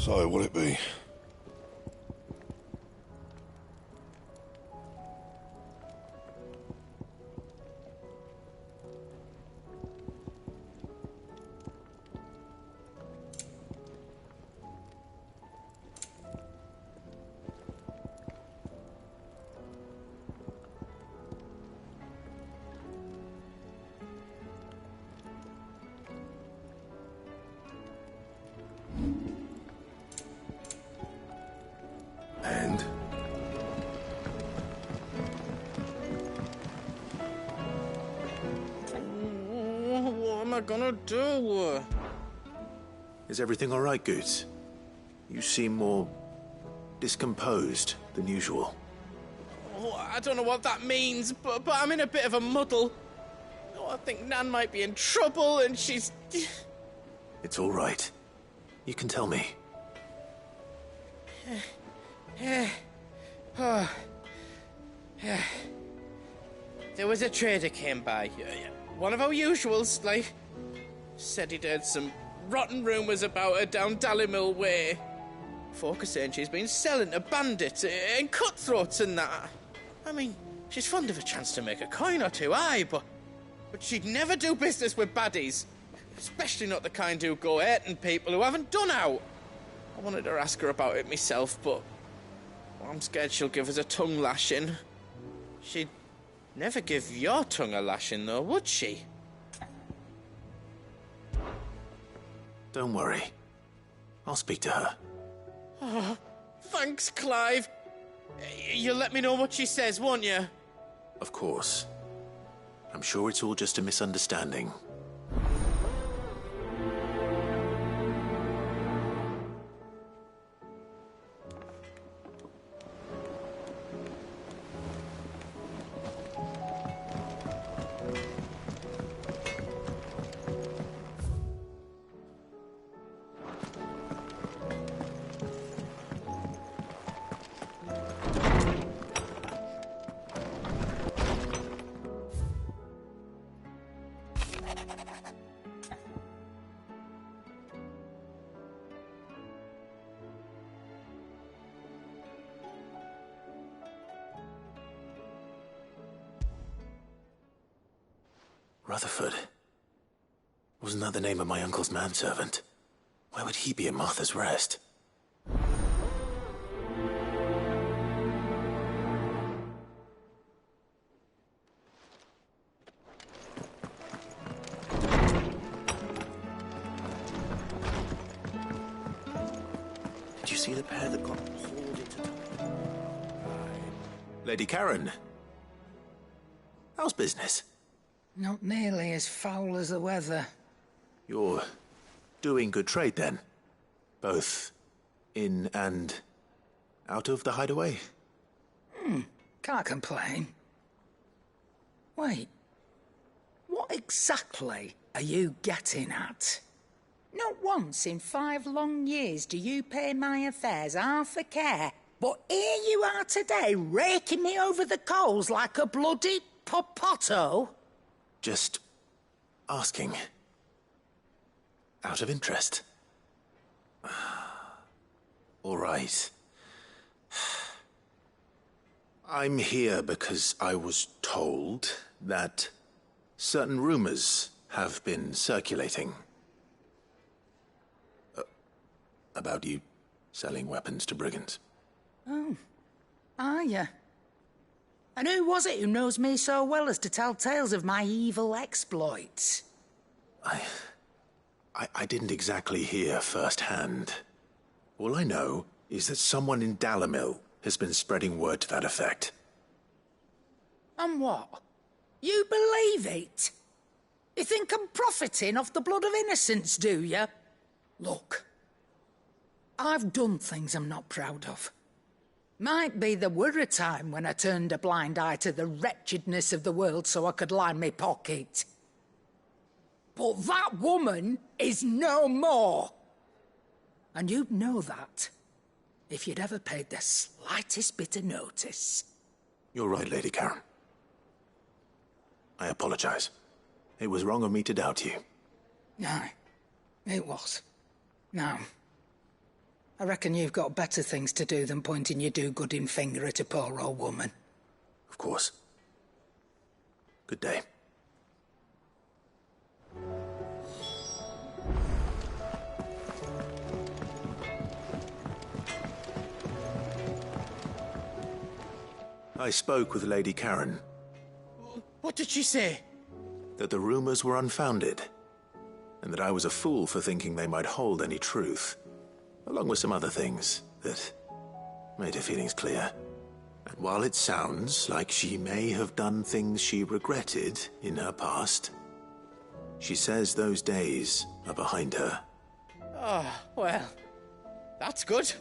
So, what'll it be? And? What am I gonna do? Is everything all right, Goots? You seem more discomposed than usual. Oh, I don't know what that means, but I'm in a bit of a muddle. Oh, I think Nan might be in trouble, and she's... It's all right. You can tell me. There was a trader came by. One of our usuals, like... Said he'd heard some rotten rumours about her down Dallymill Way. Folk are saying she's been selling to bandits and cutthroats and that. I mean, she's fond of a chance to make a coin or two, aye, but she'd never do business with baddies. Especially not the kind who go hurting people who haven't done out. I wanted to ask her about it myself, but I'm scared she'll give us a tongue lashing. She'd never give your tongue a lashing, though, would she? Don't worry. I'll speak to her. Oh, thanks, Clive. You'll let me know what she says, won't you? Of course. I'm sure it's all just a misunderstanding. Rutherford. Wasn't that the name of my uncle's manservant? Why would he be at Martha's Rest? Did you see the pair that got hauled into the... Lady Karen. How's business? Not nearly as foul as the weather. You're doing good trade, then? Both in and out of the hideaway? Can't complain. Wait. What exactly are you getting at? Not once in 5 long years do you pay my affairs half a care, but here you are today, raking me over the coals like a bloody popoto? Just asking. Out of interest. All right. I'm here because I was told that certain rumors have been circulating. About you selling weapons to brigands. Oh, are you? And who was it who knows me so well as to tell tales of my evil exploits? I didn't exactly hear firsthand. All I know is that someone in Dallymill has been spreading word to that effect. And what? You believe it? You think I'm profiting off the blood of innocents, do you? Look, I've done things I'm not proud of. Might be there were a time when I turned a blind eye to the wretchedness of the world so I could line my pocket. But that woman is no more. And you'd know that if you'd ever paid the slightest bit of notice. You're right, Lady Karen. I apologize. It was wrong of me to doubt you. Aye, it was. Now, I reckon you've got better things to do than pointing your do-gooding finger at a poor old woman. Of course. Good day. I spoke with Lady Karen. What did she say? That the rumors were unfounded, and that I was a fool for thinking they might hold any truth, along with some other things that made her feelings clear. And while it sounds like she may have done things she regretted in her past, she says those days are behind her. Oh, well, that's good.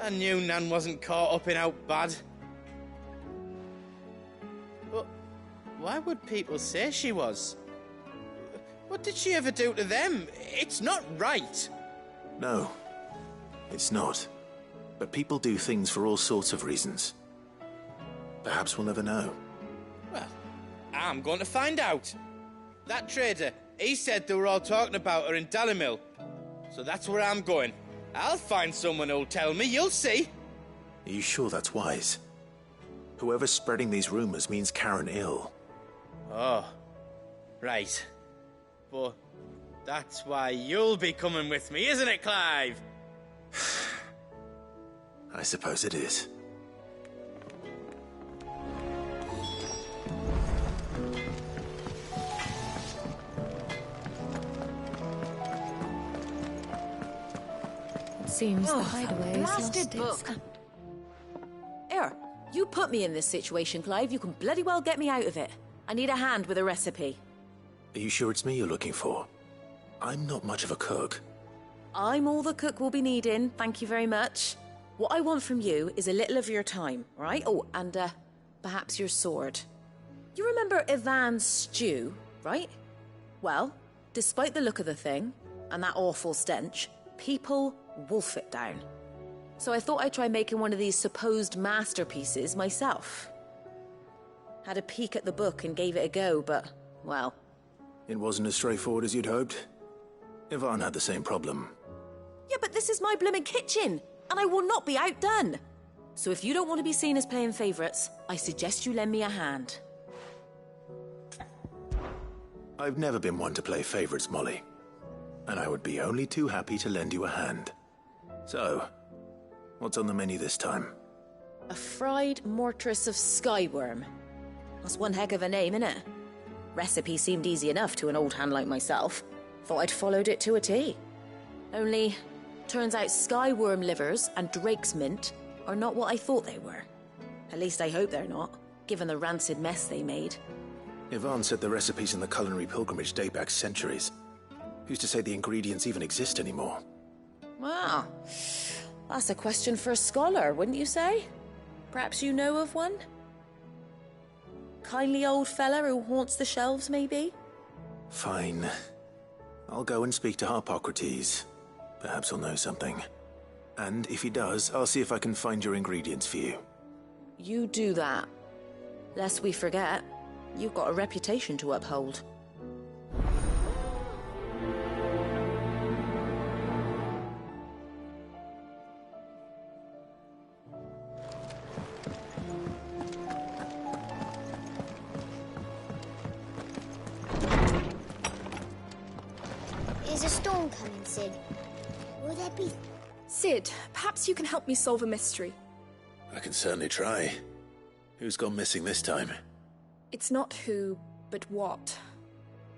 I knew Nan wasn't caught up in out bad. But why would people say she was? What did she ever do to them? It's not right. No, it's not. But people do things for all sorts of reasons. Perhaps we'll never know. Well, I'm going to find out. That trader, he said they were all talking about her in Dalimil. So that's where I'm going. I'll find someone who'll tell me, you'll see. Are you sure that's wise? Whoever's spreading these rumors means Karen ill. Oh, right. But that's why you'll be coming with me, isn't it, Clive? I suppose it is. Seems the hideaway is blasted book. Here, you put me in this situation, Clive. You can bloody well get me out of it. I need a hand with a recipe. Are you sure it's me you're looking for? I'm not much of a cook. I'm all the cook will be needing, thank you very much. What I want from you is a little of your time, right? Oh, and perhaps your sword. You remember Ivan's stew, right? Well, despite the look of the thing, and that awful stench, people wolf it down. So I thought I'd try making one of these supposed masterpieces myself. Had a peek at the book and gave it a go, but, well... It wasn't as straightforward as you'd hoped. Ivan had the same problem. Yeah, but this is my blooming kitchen, and I will not be outdone. So if you don't want to be seen as playing favourites, I suggest you lend me a hand. I've never been one to play favourites, Molly. And I would be only too happy to lend you a hand. So, what's on the menu this time? A fried mortress of skyworm. That's one heck of a name, innit? Recipe seemed easy enough to an old hand like myself. Thought I'd followed it to a T. Only, turns out skyworm livers and drake's mint are not what I thought they were. At least I hope they're not, given the rancid mess they made. Ivan said the recipes in the culinary pilgrimage date back centuries. Who's to say the ingredients even exist anymore? Wow. That's a question for a scholar, wouldn't you say? Perhaps you know of one? Kindly old fella who haunts the shelves, maybe? Fine. I'll go and speak to Harpocrates. Perhaps he'll know something. And if he does, I'll see if I can find your ingredients for you. You do that. Lest we forget, you've got a reputation to uphold. Is a storm coming, Sid? Will there be... Sid, perhaps you can help me solve a mystery. I can certainly try. Who's gone missing this time? It's not who, but what.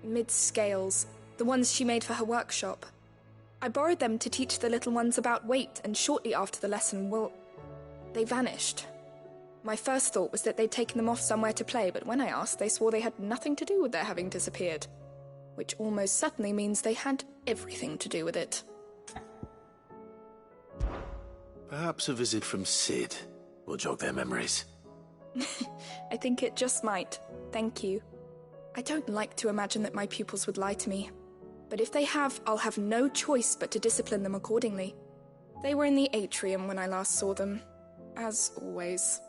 Mid-scales, the ones she made for her workshop. I borrowed them to teach the little ones about weight, and shortly after the lesson, well, they vanished. My first thought was that they'd taken them off somewhere to play, but when I asked, they swore they had nothing to do with their having disappeared. Which almost certainly means they had everything to do with it. Perhaps a visit from Sid will jog their memories. I think it just might. Thank you. I don't like to imagine that my pupils would lie to me. But if they have, I'll have no choice but to discipline them accordingly. They were in the atrium when I last saw them. As always.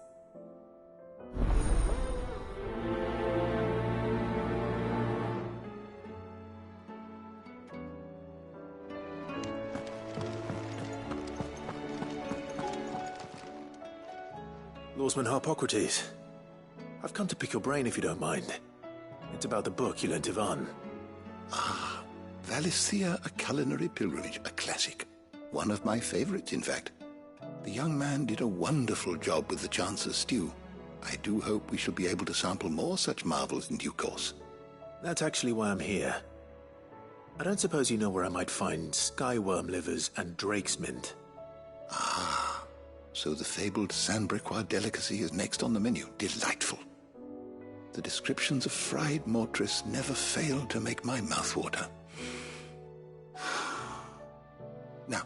Lawsman Harpocrates. I've come to pick your brain if you don't mind. It's about the book you lent Ivan. Ah, Valisthea, A Culinary Pilgrimage, a classic. One of my favorites, in fact. The young man did a wonderful job with the Chance's stew. I do hope we shall be able to sample more such marvels in due course. That's actually why I'm here. I don't suppose you know where I might find skyworm livers and drake's mint. Ah, so the fabled Sandbrequois delicacy is next on the menu. Delightful. The descriptions of fried mortris never failed to make my mouth water. Now,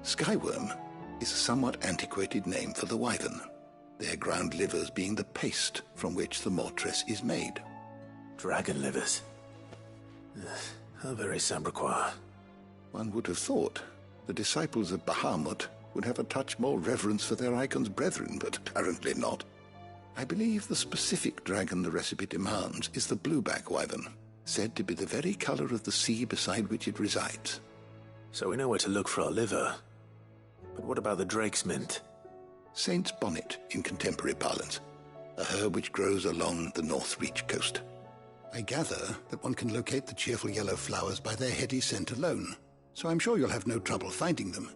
skyworm is a somewhat antiquated name for the wyvern, their ground livers being the paste from which the mortris is made. Dragon livers. How very Sandbrequois. One would have thought the disciples of Bahamut would have a touch more reverence for their icon's brethren, but apparently not. I believe the specific dragon the recipe demands is the blueback wyvern, said to be the very color of the sea beside which it resides. So we know where to look for our liver. But what about the drake's mint? Saint's bonnet in contemporary parlance, a herb which grows along the North Reach coast. I gather that one can locate the cheerful yellow flowers by their heady scent alone, so I'm sure you'll have no trouble finding them.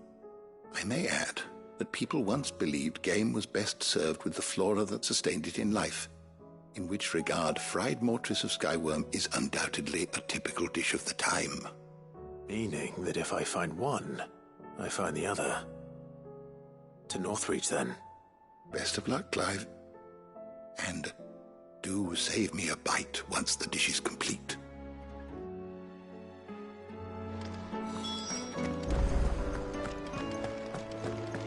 I may add that people once believed game was best served with the flora that sustained it in life, in which regard fried mortris of skyworm is undoubtedly a typical dish of the time. Meaning that if I find one, I find the other. To Northreach, then. Best of luck, Clive. And do save me a bite once the dish is complete.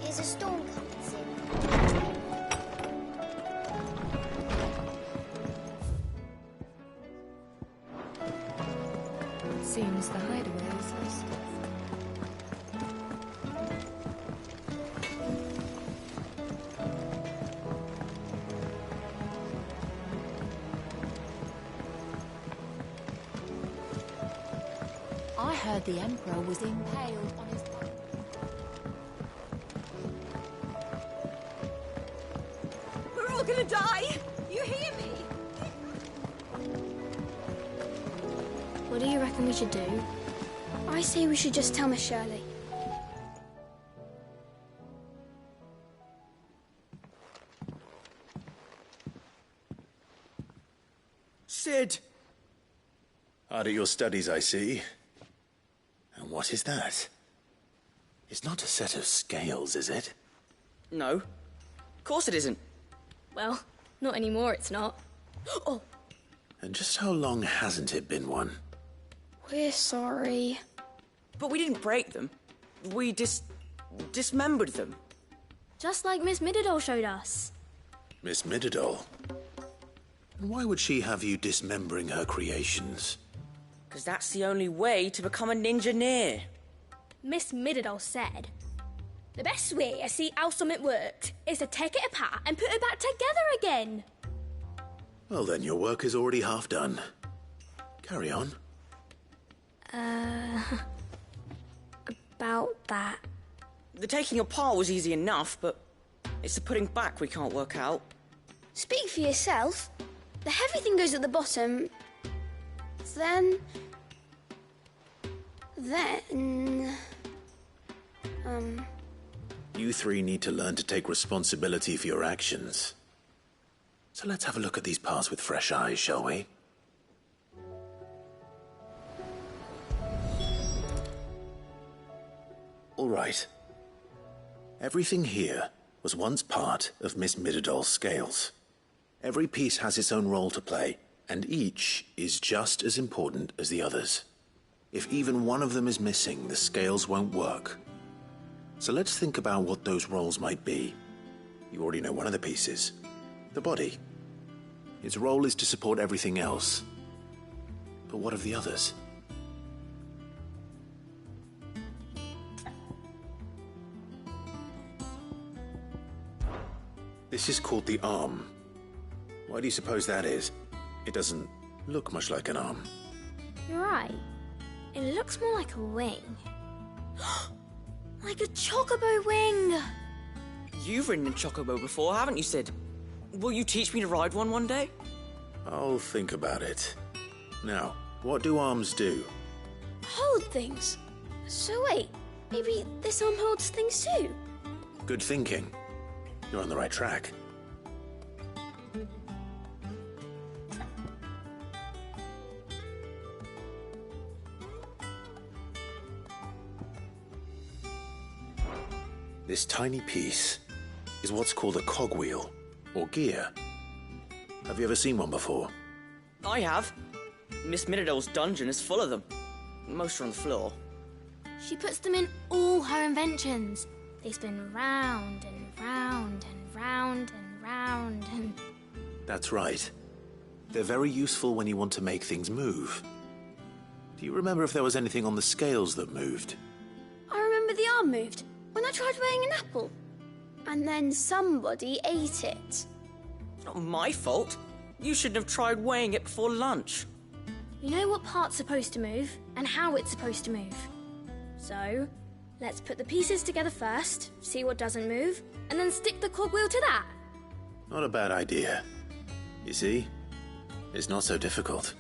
Is a storm coming soon? Seems the hideaway is lost. I heard the Emperor was impaled on his... We're all gonna die! You hear me? What do you reckon we should do? I say we should just tell Miss Shirley. Sid! Hard at your studies, I see. And what is that? It's not a set of scales, is it? No. Of course it isn't. Well, not anymore, it's not. Oh, And just how long hasn't it been one? we're sorry. But we didn't break them. We dismembered them. Just like Miss Middledore showed us. Miss Middledore? And why would she have you dismembering her creations? Because that's the only way to become a ninja-neer. Miss Middledore said, the best way to see how something worked is to take it apart and put it back together again. Well then, your work is already half done. Carry on. About that. The taking apart was easy enough, but it's the putting back we can't work out. Speak for yourself. The heavy thing goes at the bottom. Then... You three need to learn to take responsibility for your actions. So let's have a look at these parts with fresh eyes, shall we? All right. Everything here was once part of Miss Midderdoll's scales. Every piece has its own role to play, and each is just as important as the others. If even one of them is missing, the scales won't work. So let's think about what those roles might be. You already know one of the pieces. The body. Its role is to support everything else. But what of the others? This is called the arm. Why do you suppose that is? It doesn't look much like an arm. You're right. It looks more like a wing. Like a chocobo wing! You've ridden a chocobo before, haven't you, Sid? Will you teach me to ride one day? I'll think about it. Now, what do arms do? Hold things. So wait, maybe this arm holds things too? Good thinking. You're on the right track. This tiny piece is what's called a cogwheel, or gear. Have you ever seen one before? I have. Miss Middledale's dungeon is full of them. Most are on the floor. She puts them in all her inventions. They spin round and round and round and round and... That's right. They're very useful when you want to make things move. Do you remember if there was anything on the scales that moved? I remember the arm moved when I tried weighing an apple. And then somebody ate it. Not my fault. You shouldn't have tried weighing it before lunch. You know what part's supposed to move and how it's supposed to move. So, let's put the pieces together first, see what doesn't move, and then stick the cogwheel to that. Not a bad idea. You see? It's not so difficult.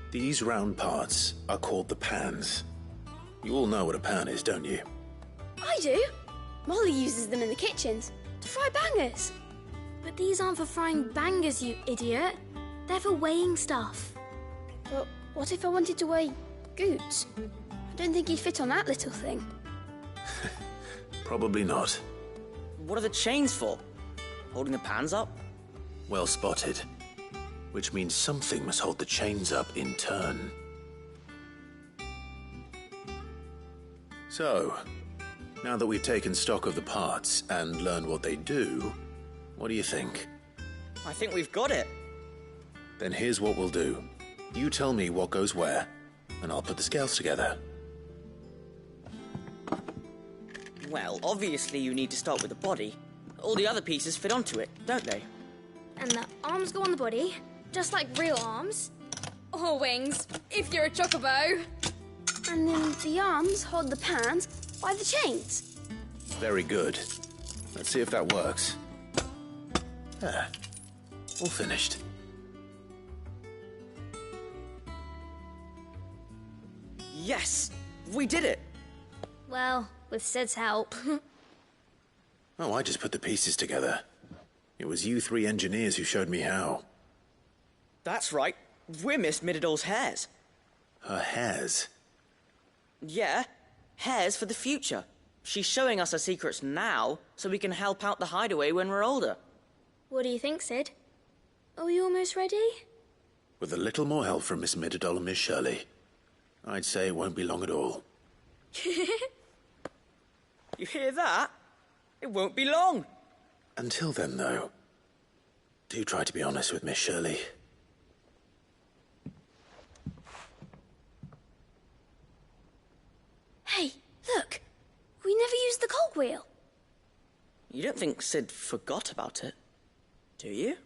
These round parts are called the pans. You all know what a pan is, don't you? I do. Molly uses them in the kitchens to fry bangers. But these aren't for frying bangers, you idiot. They're for weighing stuff. But what if I wanted to weigh Goots? I don't think he'd fit on that little thing. Probably not. What are the chains for? Holding the pans up? Well spotted. Which means something must hold the chains up in turn. So, now that we've taken stock of the parts and learned what they do, what do you think? I think we've got it. Then here's what we'll do. You tell me what goes where, and I'll put the scales together. Well, obviously you need to start with the body. All the other pieces fit onto it, don't they? And the arms go on the body, just like real arms. Or wings, if you're a chocobo. And then the arms hold the pans by the chains. Very good. Let's see if that works. There. All finished. Yes! We did it! Well, with Sid's help. Oh, I just put the pieces together. It was you three engineers who showed me how. That's right. We're Miss Middledale's hares. Her hairs? Yeah, hares for the future. She's showing us her secrets now, so we can help out the hideaway when we're older. What do you think, Sid? Are we almost ready? With a little more help from Miss Middledale and Miss Shirley, I'd say it won't be long at all. You hear that? It won't be long. Until then, though, do try to be honest with Miss Shirley. Hey, look! We never used the cogwheel. You don't think Sid forgot about it, do you?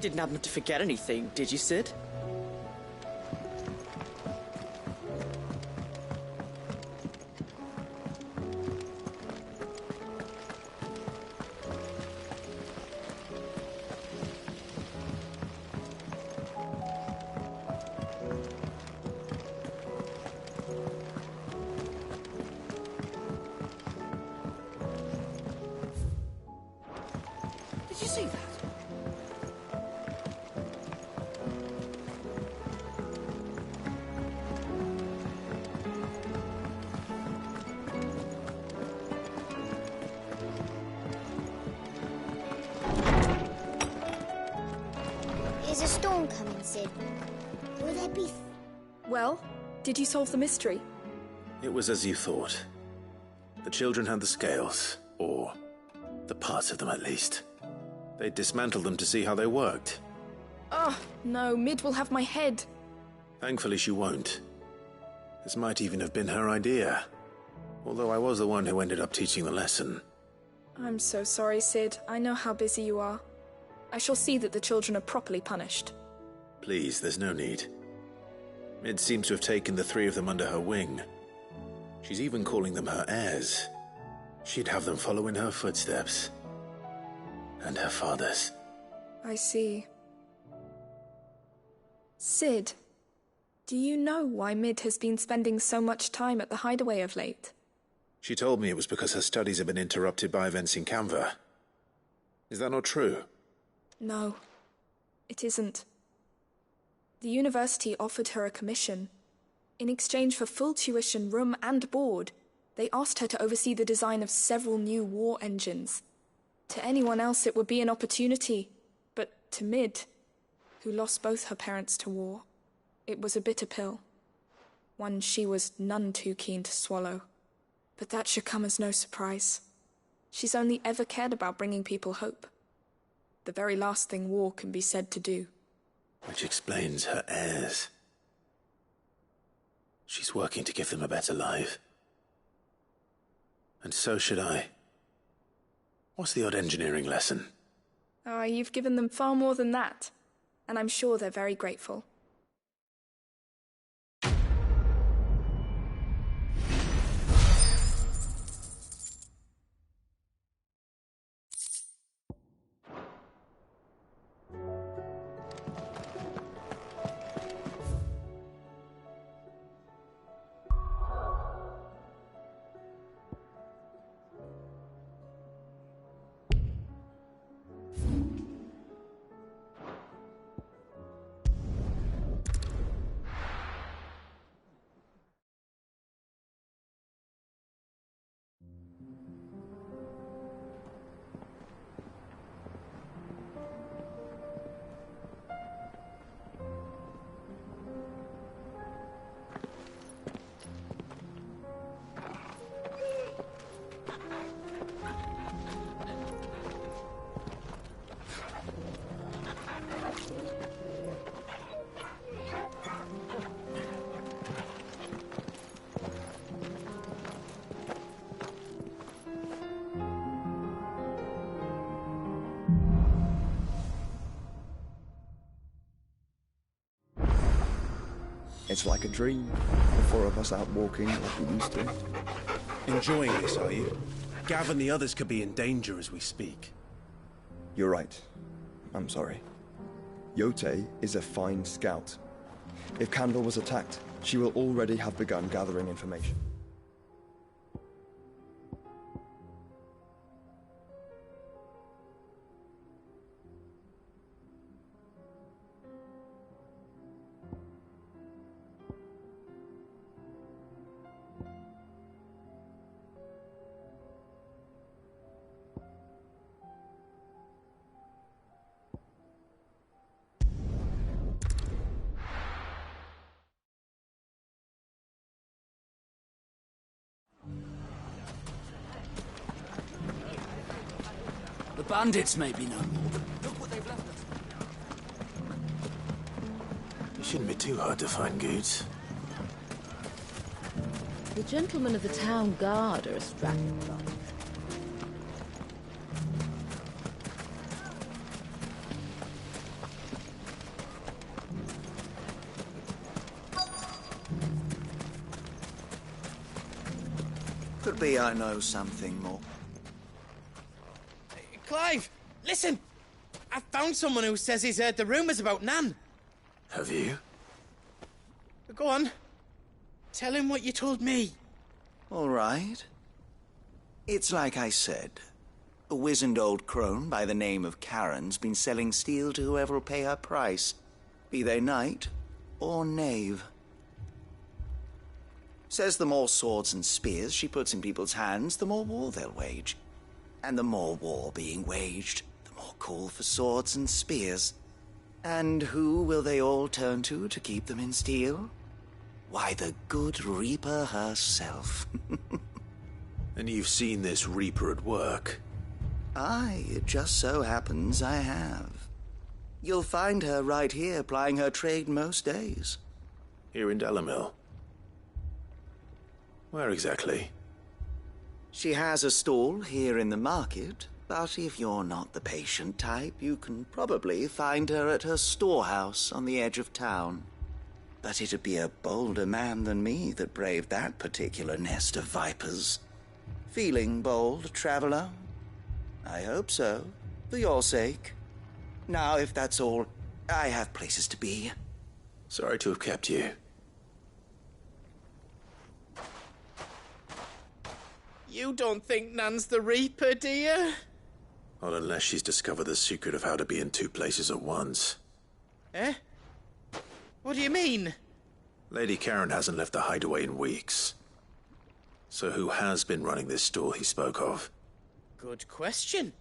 Didn't happen to forget anything, did you, Sid? Did you see that? Is a storm coming, Sid? Will there be... Well, did you solve the mystery? It was as you thought. The children had the scales, or the parts of them at least. They dismantled them to see how they worked. Oh, no, Mid will have my head. Thankfully she won't. This might even have been her idea. Although I was the one who ended up teaching the lesson. I'm so sorry, Sid. I know how busy you are. I shall see that the children are properly punished. Please, there's no need. Mid seems to have taken the three of them under her wing. She's even calling them her heirs. She'd have them follow in her footsteps. And her father's. I see. Sid, do you know why Mid has been spending so much time at the hideaway of late? She told me it was because her studies have been interrupted by events in Canva. Is that not true? No, it isn't. The university offered her a commission. In exchange for full tuition, room and board, they asked her to oversee the design of several new war engines. To anyone else it would be an opportunity, but to Mid, who lost both her parents to war, it was a bitter pill. One she was none too keen to swallow. But that should come as no surprise. She's only ever cared about bringing people hope. The very last thing war can be said to do. Which explains her heirs. She's working to give them a better life. And so should I. What's the odd engineering lesson? Oh, you've given them far more than that. And I'm sure they're very grateful. It's like a dream. The four of us out walking like we used to. Enjoying this, are you? Gav and the others could be in danger as we speak. You're right. I'm sorry. Yote is a fine scout. If Candle was attacked, she will already have begun gathering information. The bandits may be no more. Look what they've left us. It shouldn't be too hard to find goods. The gentlemen of the town guard are a strapping bunch. Could be I know something more. Clive, listen! I found someone who says he's heard the rumours about Nan. Have you? Go on. Tell him what you told me. All right. It's like I said. A wizened old crone by the name of Karen's been selling steel to whoever will pay her price, be they knight or knave. Says the more swords and spears she puts in people's hands, the more war they'll wage. And the more war being waged, the more call for swords and spears. And who will they all turn to keep them in steel? Why, the good Reaper herself. And you've seen this Reaper at work? Aye, it just so happens I have. You'll find her right here plying her trade most days. Here in Dalimil? Where exactly? She has a stall here in the market, but if you're not the patient type, you can probably find her at her storehouse on the edge of town. But it'd be a bolder man than me that braved that particular nest of vipers. Feeling bold, traveler? I hope so, for your sake. Now, if that's all, I have places to be. Sorry to have kept you. You don't think Nan's the Reaper, do you? Not unless she's discovered the secret of how to be in two places at once. Eh? What do you mean? Lady Karen hasn't left the hideaway in weeks. So who has been running this stall he spoke of? Good question.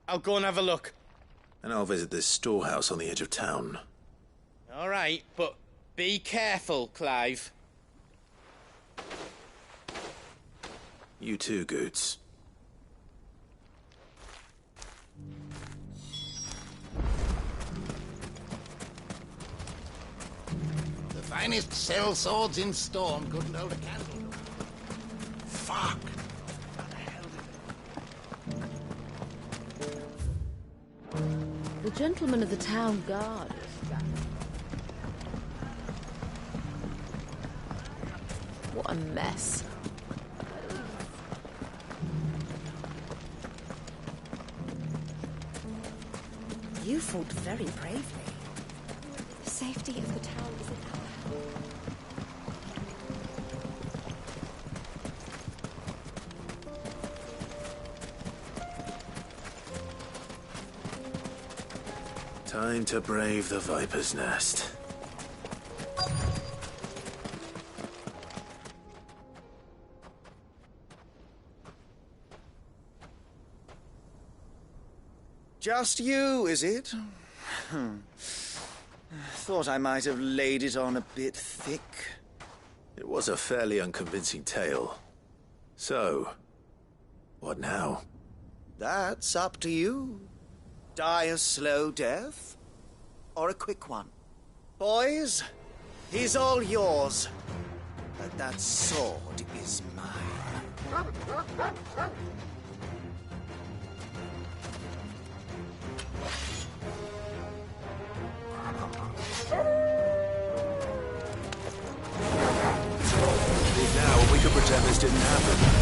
I'll go and have a look. And I'll visit this storehouse on the edge of town. All right, but be careful, Clive. You too, Goots. The finest sell swords in Storm couldn't hold a candle. Fuck! The gentleman of the town guard. What a mess. You fought very bravely. The safety of the town is in our hands. Time to brave the Viper's Nest. Just you, is it? Thought I might have laid it on a bit thick. It was a fairly unconvincing tale. So, what now? That's up to you. Die a slow death, or a quick one. Boys, he's all yours. But that sword is mine. Leave now, and we could pretend this didn't happen.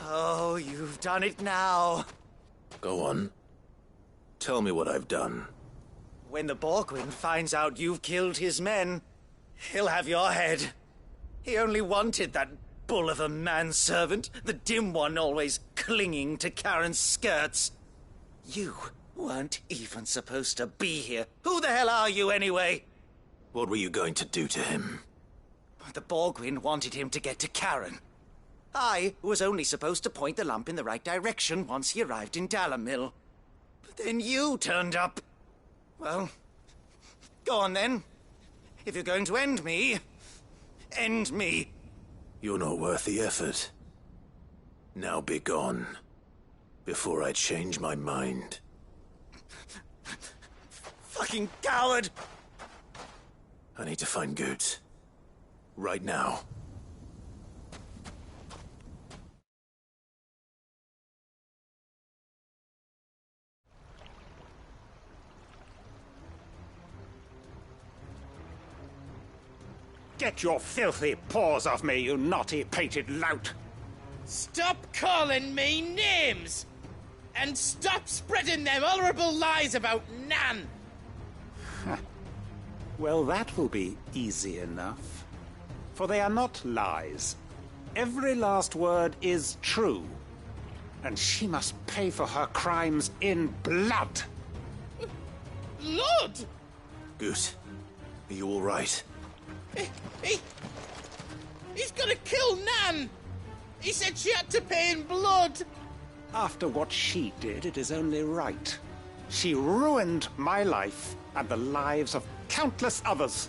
Oh, you've done it now. Go on. Tell me what I've done. When the Borgwyn finds out you've killed his men, he'll have your head. He only wanted that bull of a manservant, the dim one always clinging to Karen's skirts. You weren't even supposed to be here. Who the hell are you, anyway? What were you going to do to him? The Borgwyn wanted him to get to Karen. I was only supposed to point the lamp in the right direction once he arrived in Dalamil. But then you turned up. Well, go on then. If you're going to end me, end me. You're not worth the effort. Now be gone, before I change my mind. Fucking coward! I need to find Goots. Right now. Get your filthy paws off me, you naughty-pated lout! Stop calling me names! And stop spreading them horrible lies about Nan! Well, that will be easy enough. For they are not lies. Every last word is true. And she must pay for her crimes in blood. Blood? Goose, are you all right? He's gonna kill Nan! He said she had to pay in blood! After what she did, it is only right. She ruined my life and the lives of countless others.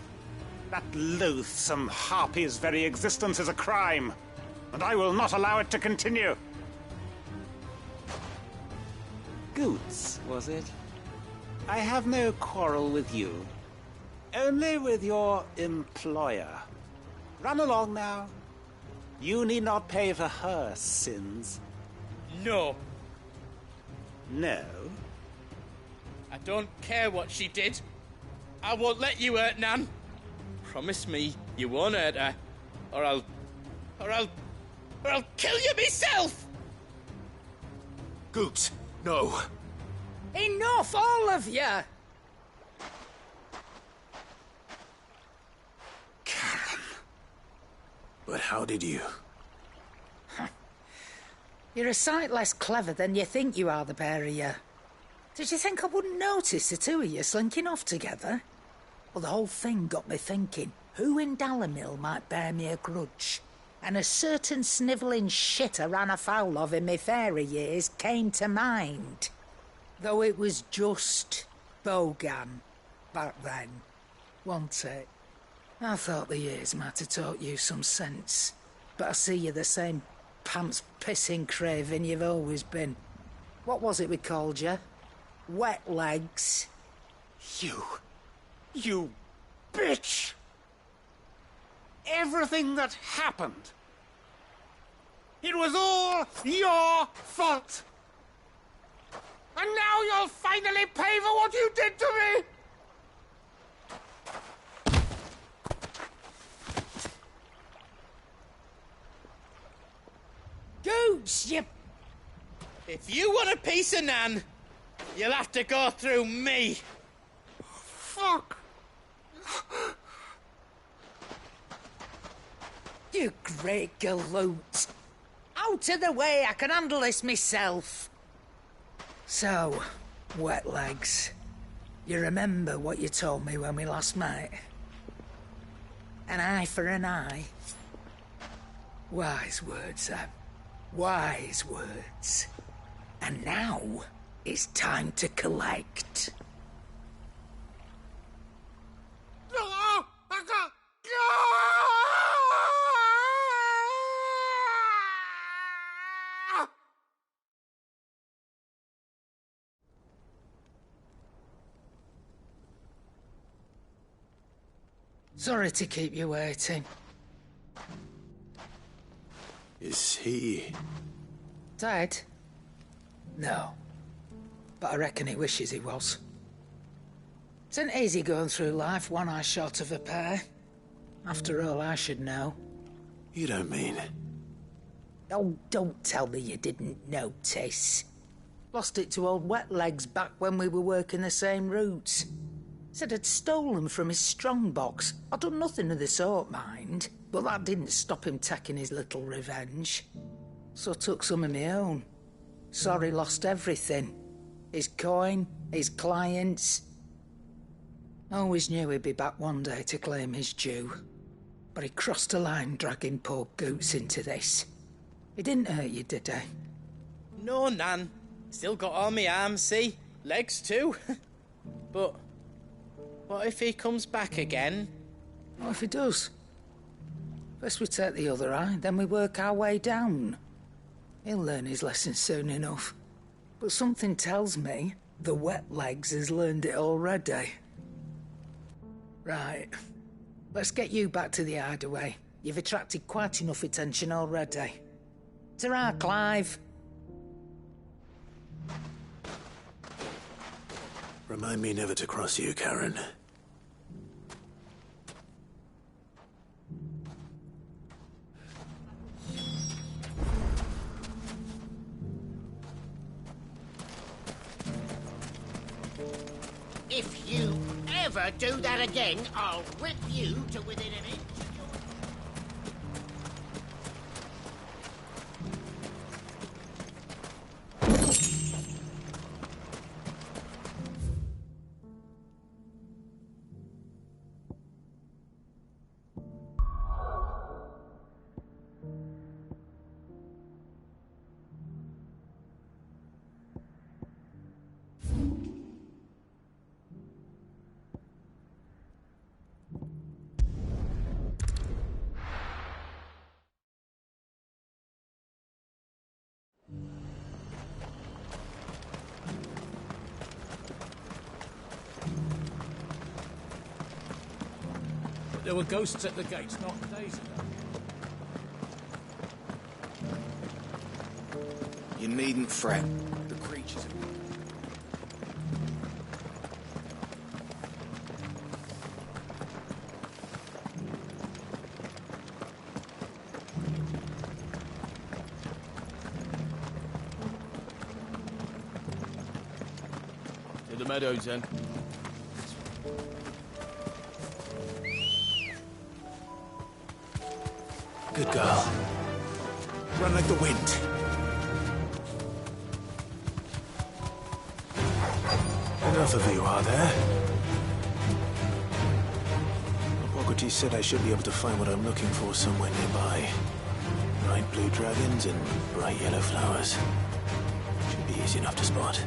That loathsome harpy's very existence is a crime, and I will not allow it to continue. Goots, was it? I have no quarrel with you. Only with your employer. Run along now. You need not pay for her sins. No. No? I don't care what she did. I won't let you hurt Nan. Promise me you won't hurt her, or I'll kill you myself! Goots, no. Enough, all of you! Karen. But how did you? You're a sight less clever than you think you are, the pair of you. Did you think I wouldn't notice the two of you slinking off together? Well, the whole thing got me thinking, who in Dalamil might bear me a grudge? And a certain snivelling shit I ran afoul of in my fairy years came to mind. Though it was just Bogan back then, wasn't it? I thought the years might have taught you some sense, but I see you're the same pants-pissing craven you've always been. What was it we called you? Wet legs. You bitch! Everything that happened, it was all your fault! And now you'll finally pay for what you did to me! Goots, you... If you want a piece of Nan, you'll have to go through me. Fuck! You great galoot. Out of the way, I can handle this myself. So, wet legs, you remember what you told me when we last met? An eye for an eye. Wise words, Sam. Wise words. And now, it's time to collect. Sorry to keep you waiting. Is he... Dead? No. But I reckon he wishes he was. It isn't easy going through life one eye short of a pair. After all, I should know. You don't mean... Oh, don't tell me you didn't notice. Lost it to old Wet Legs back when we were working the same routes. Said I'd stolen from his strongbox. I'd done nothing of the sort, mind. But that didn't stop him taking his little revenge. So I took some of my own. Sorry, lost everything. His coin, his clients. Always knew he'd be back one day to claim his due. But he crossed a line dragging poor Goots into this. He didn't hurt you, did he? No, Nan. Still got all my arms, see? Legs too. But what if he comes back again? What if he does? First we take the other eye, then we work our way down. He'll learn his lesson soon enough. But something tells me the wet legs has learned it already. Right. Let's get you back to the hideaway. You've attracted quite enough attention already. Ta-ra, Clive. Remind me never to cross you, Karen. If you ever do that again, I'll rip you to within an inch. There were ghosts at the gates not days ago. You needn't fret. The creatures are... To the meadows, then. Good girl. Run like the wind. Enough of you, are there? Hogwarty said I should be able to find what I'm looking for somewhere nearby. Bright blue dragons and bright yellow flowers. Should be easy enough to spot.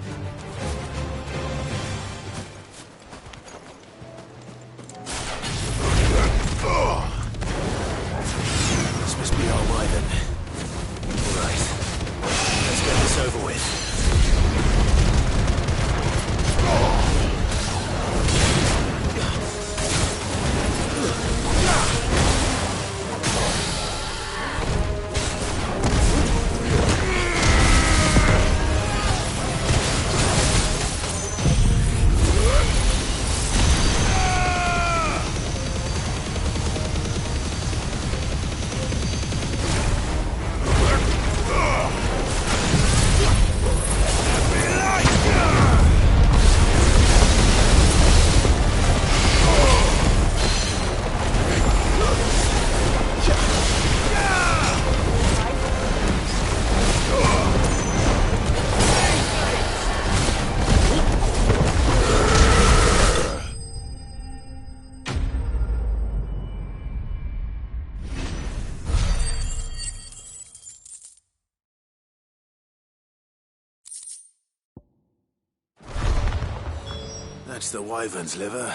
That's the wyvern's liver.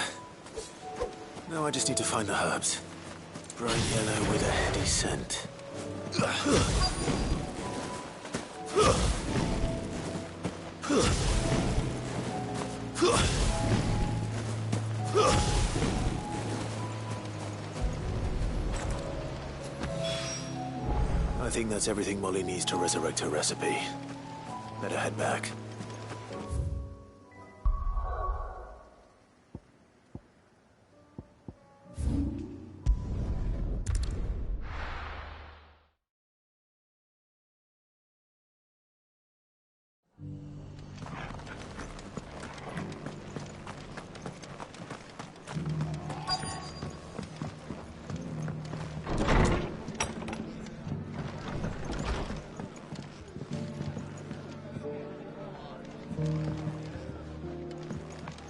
Now I just need to find the herbs. Bright yellow with a heady scent. I think that's everything Molly needs to resurrect her recipe. Better head back.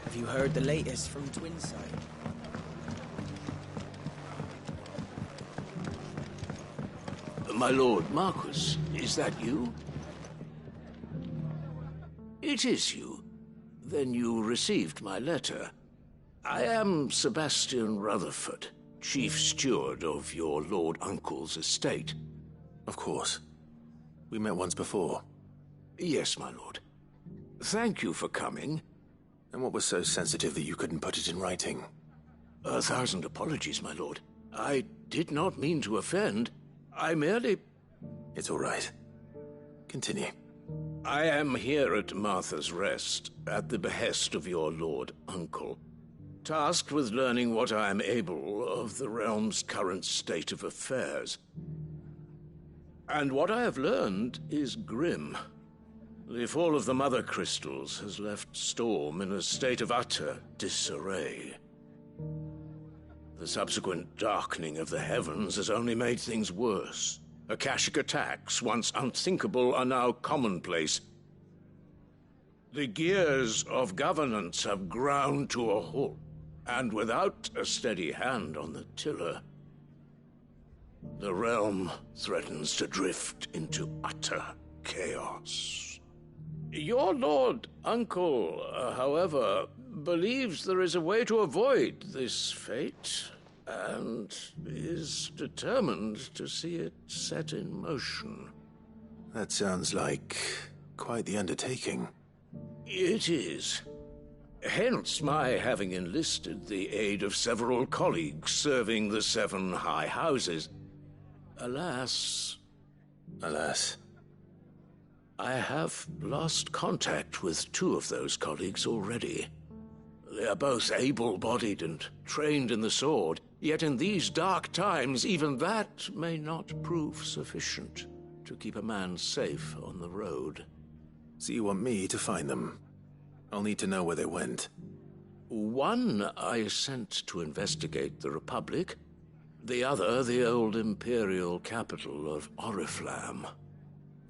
Have you heard the latest from Twinside? My lord Marquis, is that you? It is you. Then you received my letter. I am Sebastian Rutherford, Chief Steward of your Lord Uncle's estate. Of course. We met once before. Yes, my lord. Thank you for coming. And what was so sensitive that you couldn't put it in writing? 1,000 apologies, my lord. I did not mean to offend. I merely... It's all right. Continue. I am here at Martha's Rest, at the behest of your Lord Uncle, tasked with learning what I am able of the realm's current state of affairs. And what I have learned is grim. The fall of the Mother Crystals has left Storm in a state of utter disarray. The subsequent darkening of the heavens has only made things worse. Akashic attacks, once unthinkable, are now commonplace. The gears of governance have ground to a halt, and without a steady hand on the tiller, the realm threatens to drift into utter chaos. Your Lord Uncle, however, believes there is a way to avoid this fate, and is determined to see it set in motion. That sounds like quite the undertaking. It is. Hence my having enlisted the aid of several colleagues serving the 7 high houses. Alas, I have lost contact with 2 of those colleagues already. They are both able-bodied and trained in the sword, yet in these dark times even that may not prove sufficient to keep a man safe on the road. So you want me to find them? I'll need to know where they went. One I sent to investigate the Republic, the other the old Imperial capital of Oriflamme.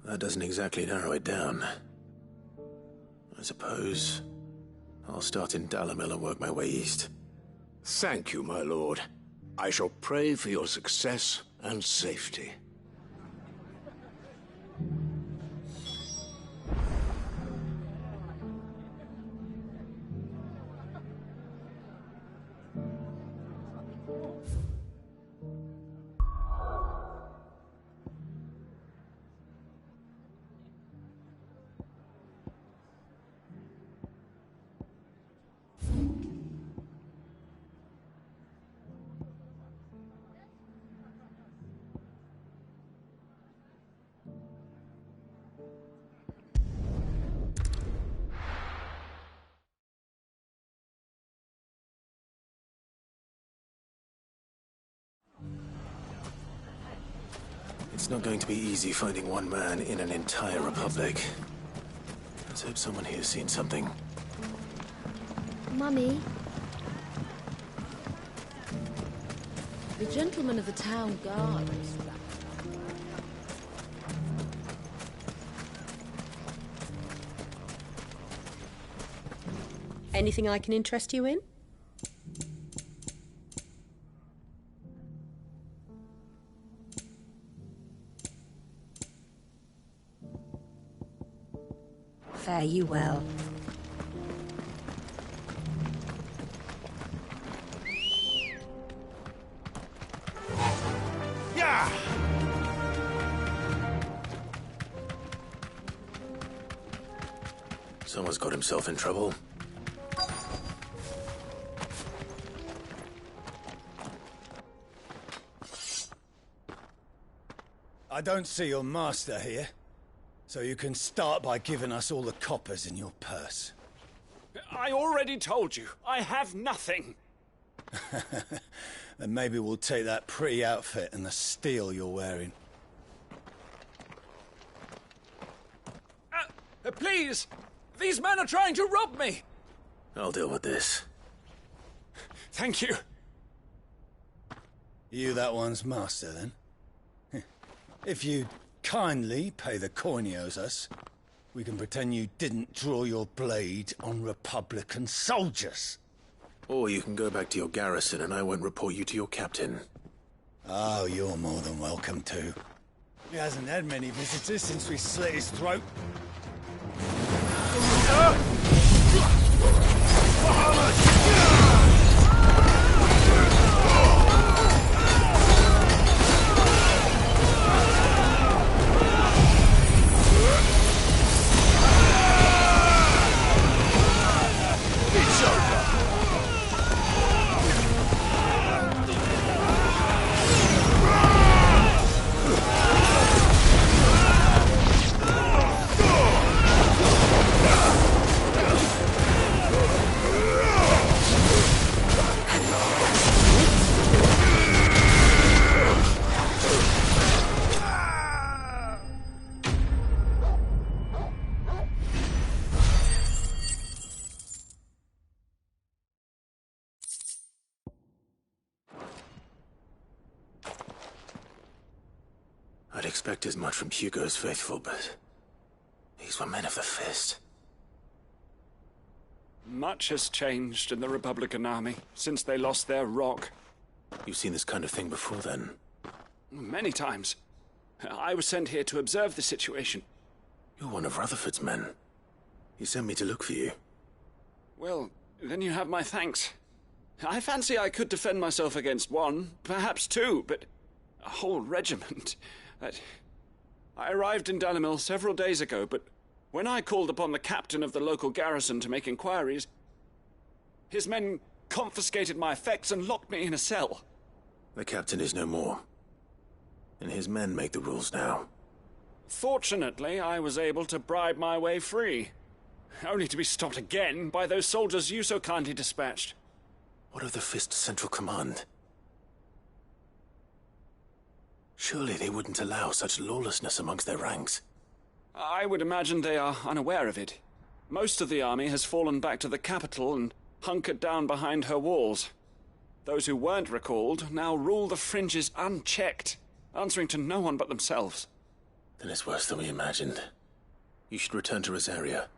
That doesn't exactly narrow it down. I suppose I'll start in Dalimil and work my way east. Thank you, my lord. I shall pray for your success and safety. It's not going to be easy finding one man in an entire republic. Let's hope someone here's seen something. Mummy? The gentleman of the town guard. Anything I can interest you in? Fare you well. Yeah! Someone's got himself in trouble. I don't see your master here, so you can start by giving us all the coppers in your purse. I already told you, I have nothing. Then maybe we'll take that pretty outfit and the steel you're wearing. Please! These men are trying to rob me! I'll deal with this. Thank you. You that one's master, then? If you kindly pay the coin he owes us, we can pretend you didn't draw your blade on Republican soldiers. Or you can go back to your garrison and I won't report you to your captain. Oh, you're more than welcome to. He hasn't had many visitors since we slit his throat. It's over. I'd expect as much from Hugo's faithful, but these were men of the fist. Much has changed in the Republican army since they lost their rock. You've seen this kind of thing before, then? Many times. I was sent here to observe the situation. You're one of Rutherford's men. He sent me to look for you. Well, then you have my thanks. I fancy I could defend myself against one, perhaps two, but a whole regiment. I arrived in Dalimil several days ago, but when I called upon the captain of the local garrison to make inquiries, his men confiscated my effects and locked me in a cell. The captain is no more, and his men make the rules now. Fortunately, I was able to bribe my way free, only to be stopped again by those soldiers you so kindly dispatched. What of the Fist Central Command? Surely they wouldn't allow such lawlessness amongst their ranks. I would imagine they are unaware of it. Most of the army has fallen back to the capital and hunkered down behind her walls. Those who weren't recalled now rule the fringes unchecked, answering to no one but themselves. Then it's worse than we imagined. You should return to Rosaria.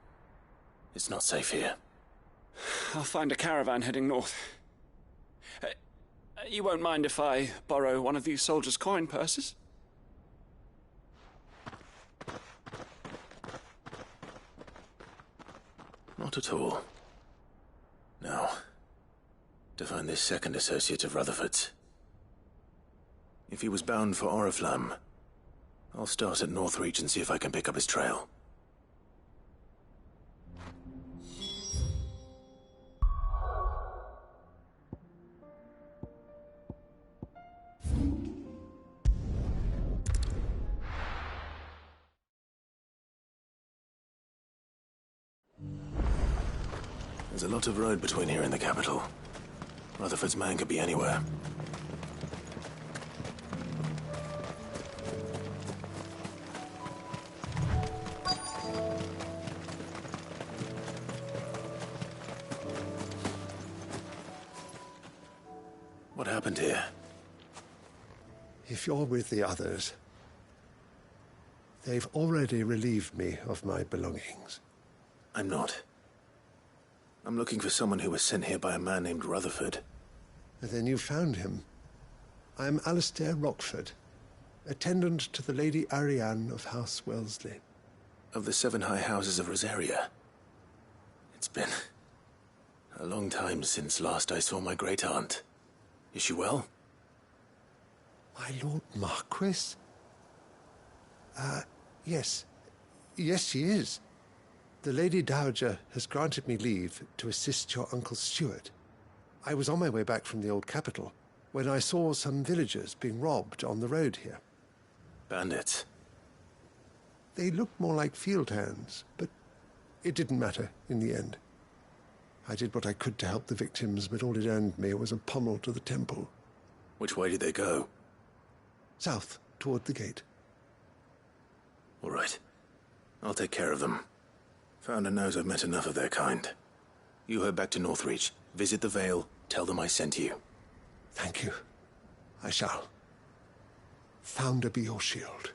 It's not safe here. I'll find a caravan heading north. You won't mind if I borrow one of these soldiers' coin purses? Not at all. Now, to find this second associate of Rutherford's. If he was bound for Oriflamme, I'll start at Northreach and see if I can pick up his trail. There's a lot of road between here and the capital. Rutherford's man could be anywhere. What happened here? If you're with the others, they've already relieved me of my belongings. I'm not. I'm looking for someone who was sent here by a man named Rutherford. Then you found him. I am Alistair Rockford, attendant to the Lady Ariane of House Wellesley. Of the 7 high houses of Rosaria. It's been a long time since last I saw my great-aunt. Is she well? My Lord Marquis? Yes. Yes, she is. The Lady Dowager has granted me leave to assist your Uncle Stuart. I was on my way back from the old capital when I saw some villagers being robbed on the road here. Bandits? They looked more like field hands, but it didn't matter in the end. I did what I could to help the victims, but all it earned me was a pommel to the temple. Which way did they go? South, toward the gate. All right. I'll take care of them. Founder knows I've met enough of their kind. You head back to Northreach, visit the Vale, tell them I sent you. Thank you. I shall. Founder be your shield.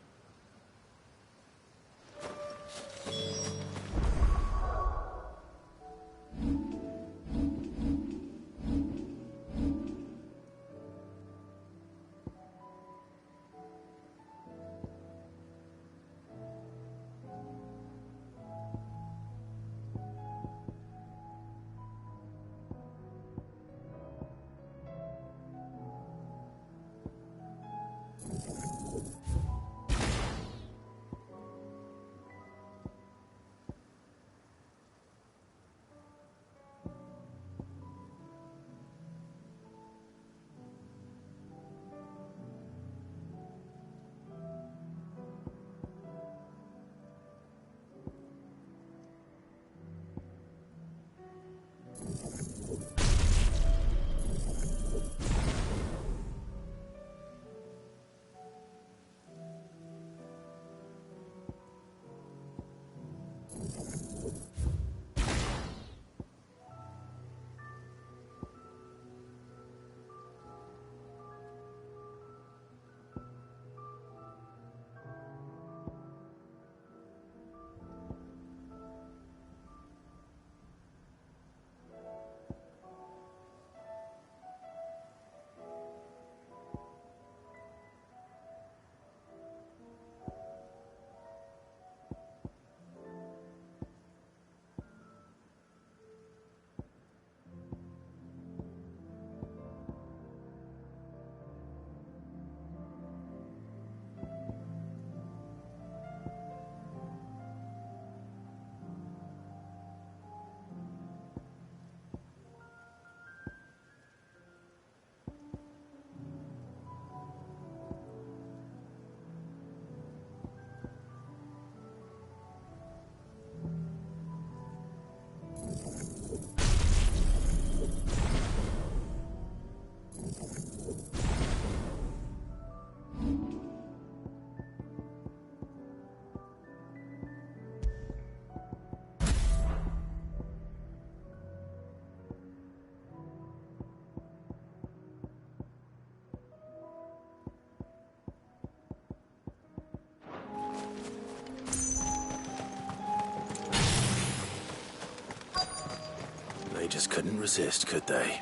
just couldn't resist, could they?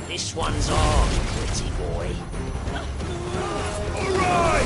This one's ours, pretty boy. All right!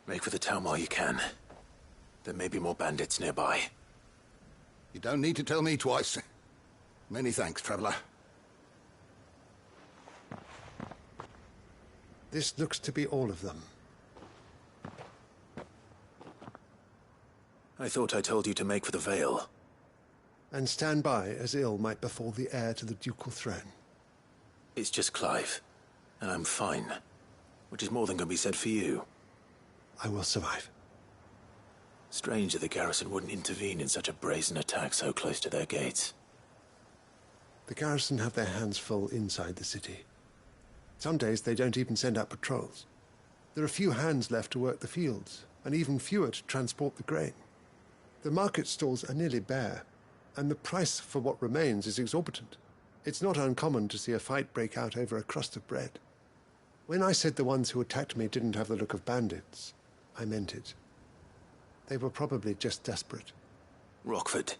Make for the town while you can. There may be more bandits nearby. You don't need to tell me twice. Many thanks, traveler. This looks to be all of them. I thought I told you to make for the Vale. And stand by as ill might befall the heir to the ducal throne. It's just Clive, and I'm fine. Which is more than can be said for you. I will survive. Strange that the garrison wouldn't intervene in such a brazen attack so close to their gates. The garrison have their hands full inside the city. Some days they don't even send out patrols. There are few hands left to work the fields, and even fewer to transport the grain. The market stalls are nearly bare, and the price for what remains is exorbitant. It's not uncommon to see a fight break out over a crust of bread. When I said the ones who attacked me didn't have the look of bandits, I meant it. They were probably just desperate. Rockford,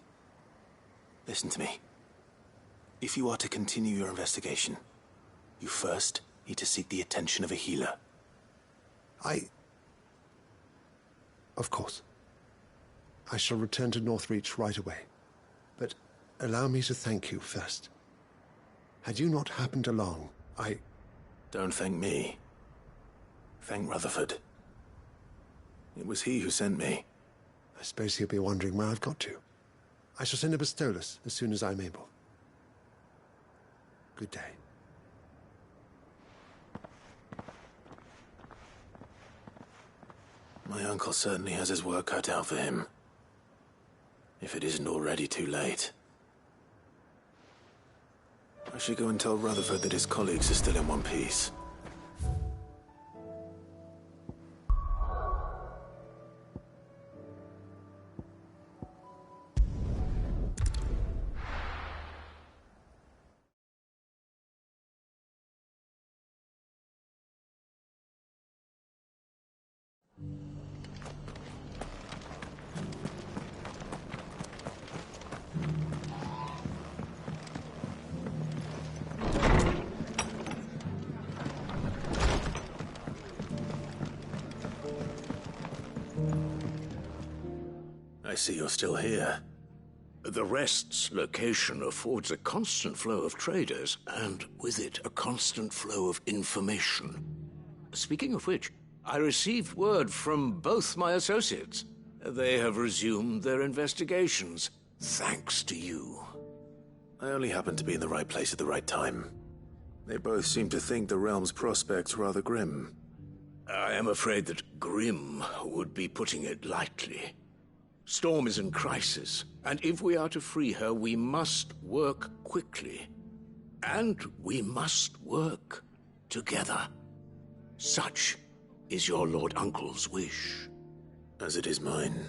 listen to me. If you are to continue your investigation, you first need to seek the attention of a healer. Of course. I shall return to Northreach right away. But allow me to thank you first. Had you not happened along, Don't thank me. Thank Rutherford. It was he who sent me. I suppose he'll be wondering where I've got to. I shall send a Bastolus as soon as I'm able. Good day. My uncle certainly has his work cut out for him. If it isn't already too late. I should go and tell Rutherford that his colleagues are still in one piece. I see you're still here. The Rest's location affords a constant flow of traders, and with it, a constant flow of information. Speaking of which, I received word from both my associates. They have resumed their investigations, thanks to you. I only happened to be in the right place at the right time. They both seem to think the realm's prospects rather grim. I am afraid that grim would be putting it lightly. Storm is in crisis, and if we are to free her, we must work quickly. And we must work together. Such is your Lord Uncle's wish. As it is mine.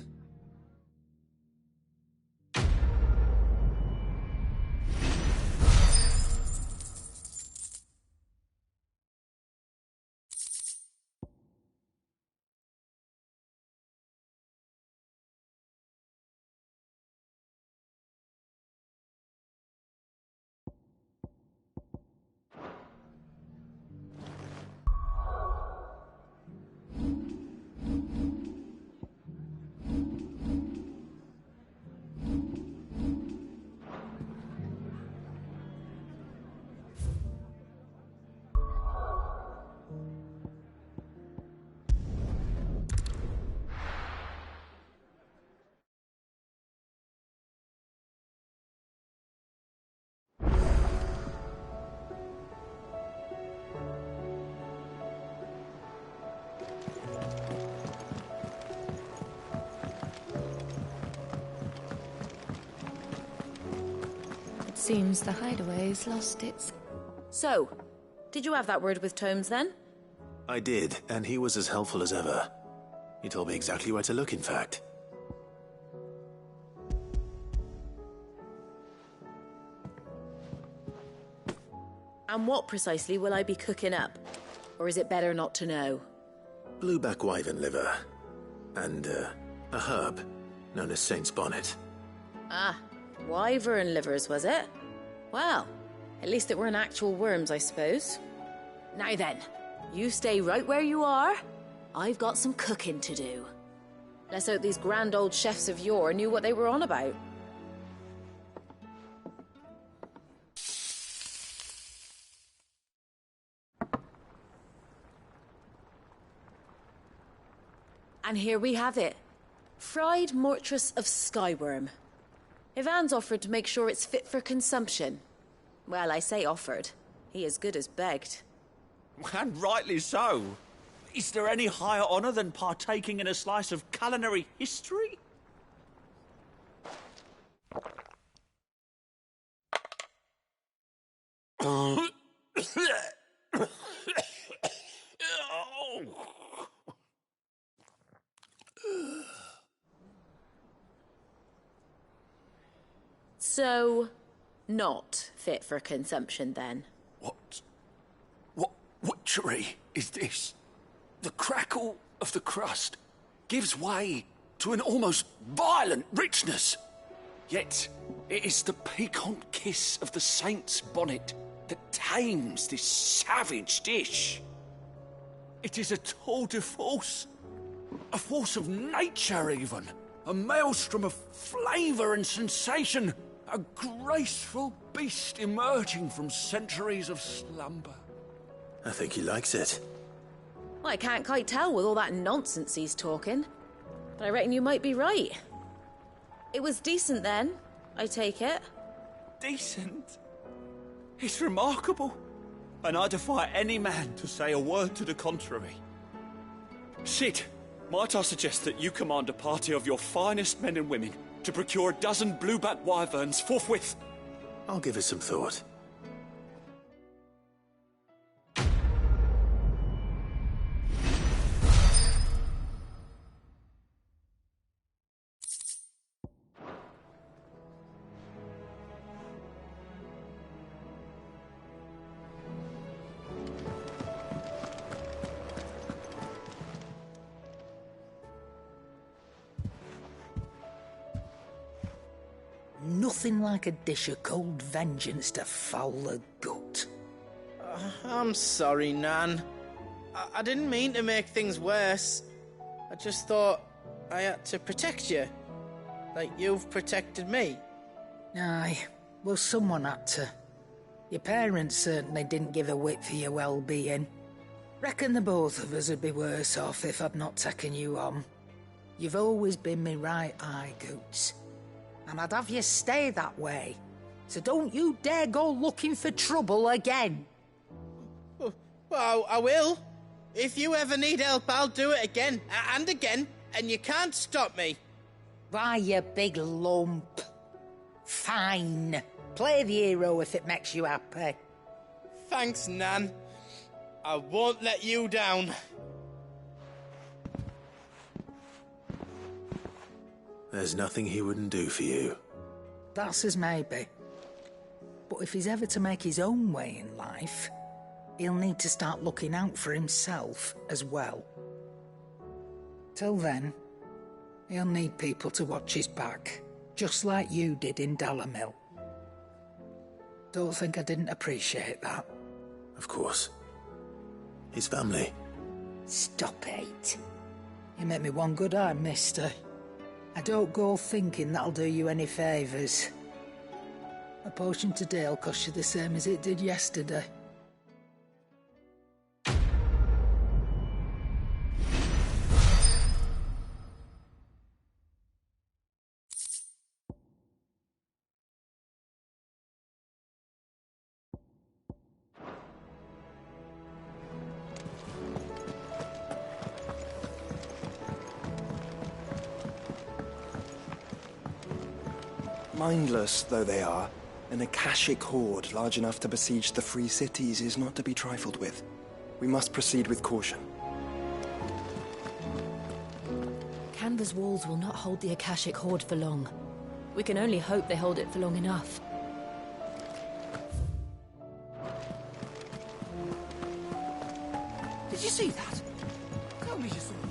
Seems the hideaway's lost its... So, did you have that word with Tomes then? I did, and he was as helpful as ever. He told me exactly where to look, in fact. And what precisely will I be cooking up? Or is it better not to know? Blueback wyvern liver. And, a herb known as Saint's Bonnet. Ah, wyvern livers, was it? Well, at least it weren't actual worms, I suppose. Now then, you stay right where you are. I've got some cooking to do. Let's hope these grand old chefs of yore knew what they were on about. And here we have it. Fried mortress of skyworm. Ivan's offered to make sure it's fit for consumption. Well, I say offered. He as good as begged. And rightly so. Is there any higher honour than partaking in a slice of culinary history? So, not fit for consumption then? What witchery is this? The crackle of the crust gives way to an almost violent richness. Yet, it is the piquant kiss of the saint's bonnet that tames this savage dish. It is a tour de force, a force of nature even, a maelstrom of flavour and sensation, a graceful beast emerging from centuries of slumber. I think he likes it. Well, I can't quite tell with all that nonsense he's talking. But I reckon you might be right. It was decent then, I take it. Decent? It's remarkable. And I defy any man to say a word to the contrary. Sid, might I suggest that you command a party of your finest men and women to procure a dozen blueback wyverns forthwith? I'll give it some thought. Nothing like a dish of cold vengeance to foul the gut. I'm sorry, Nan. I didn't mean to make things worse. I just thought I had to protect you. Like you've protected me. Aye, well, someone had to. Your parents certainly didn't give a whit for your well-being. Reckon the both of us would be worse off if I'd not taken you on. You've always been me right eye, Goots. And I'd have you stay that way. So don't you dare go looking for trouble again. Well, I will. If you ever need help, I'll do it again and again, and you can't stop me. Why, you big lump. Fine. Play the hero if it makes you happy. Thanks, Nan. I won't let you down. There's nothing he wouldn't do for you. That's as maybe. But if he's ever to make his own way in life, he'll need to start looking out for himself as well. Till then, he'll need people to watch his back, just like you did in Dalimil. Don't think I didn't appreciate that. Of course. His family. Stop it. You make me one good eye, mister. I don't go thinking that'll do you any favours. A potion today'll cost you the same as it did yesterday. Mindless though they are, an Akashic horde large enough to besiege the free cities is not to be trifled with. We must proceed with caution. Canva's walls will not hold the Akashic horde for long. We can only hope they hold it for long enough. Did you see that? Tell me you saw that.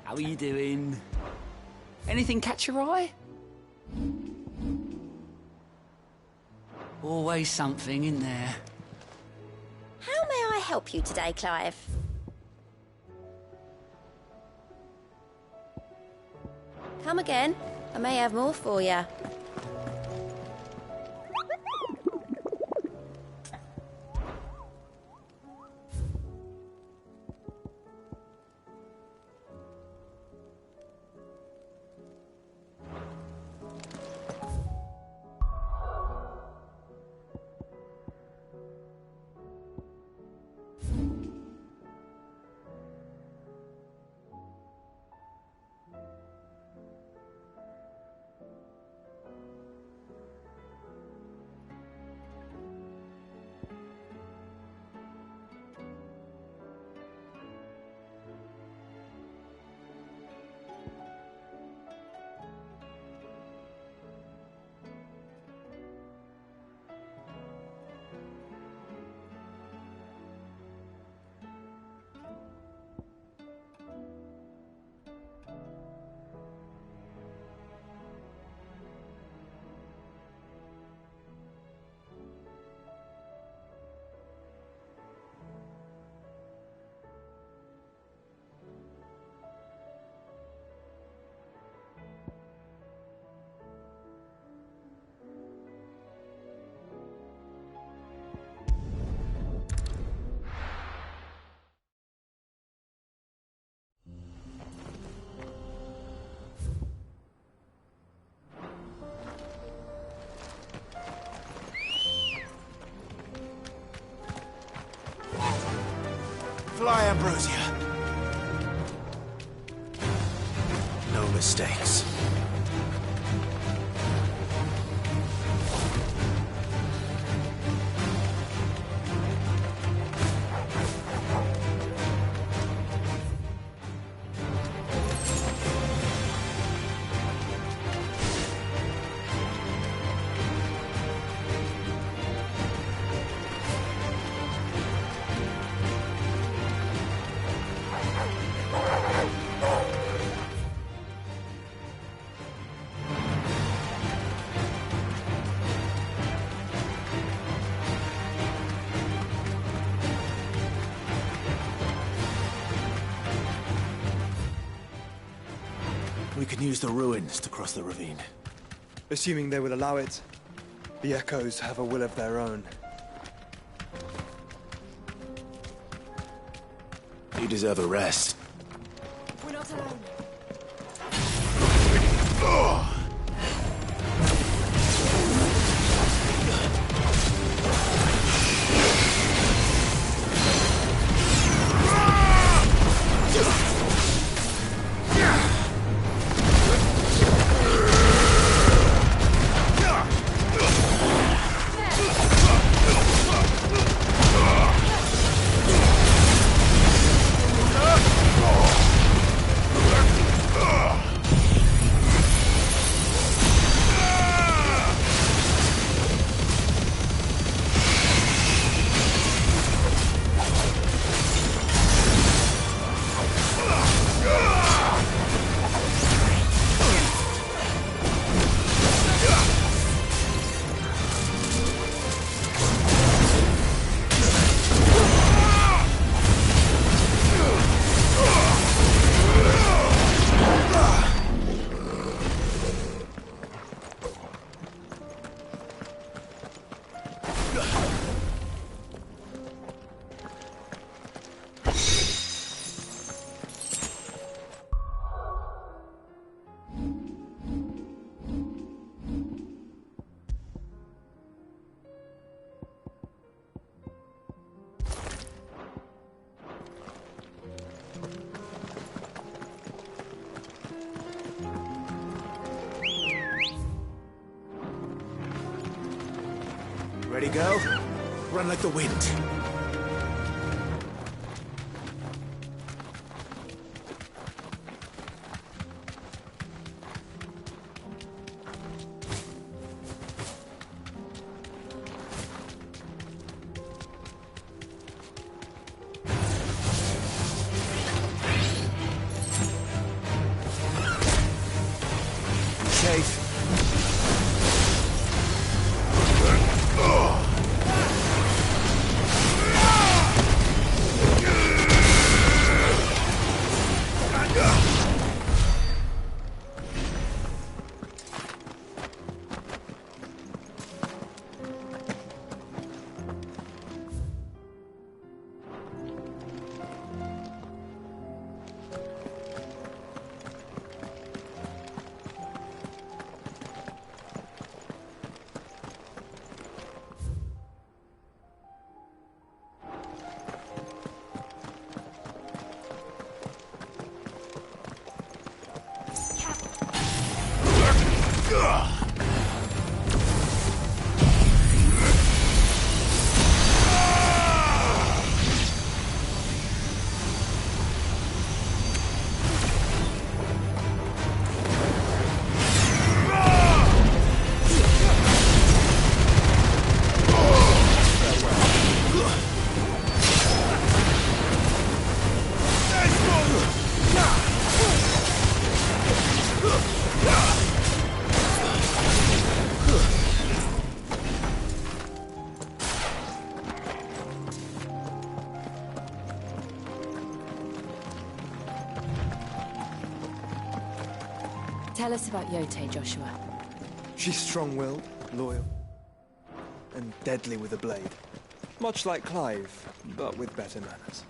How are you doing? Anything catch your eye? Always something in there. How may I help you today, Clive? Come again. I may have more for you. Fly, Ambrosia. No mistakes. We can use the ruins to cross the ravine. Assuming they will allow it, the Echoes have a will of their own. You deserve a rest. We're not alone. Steady, girl. Run like the wind. Safe. Tell us about Yote, Joshua. She's strong-willed, loyal, and deadly with a blade. Much like Clive, but with better manners.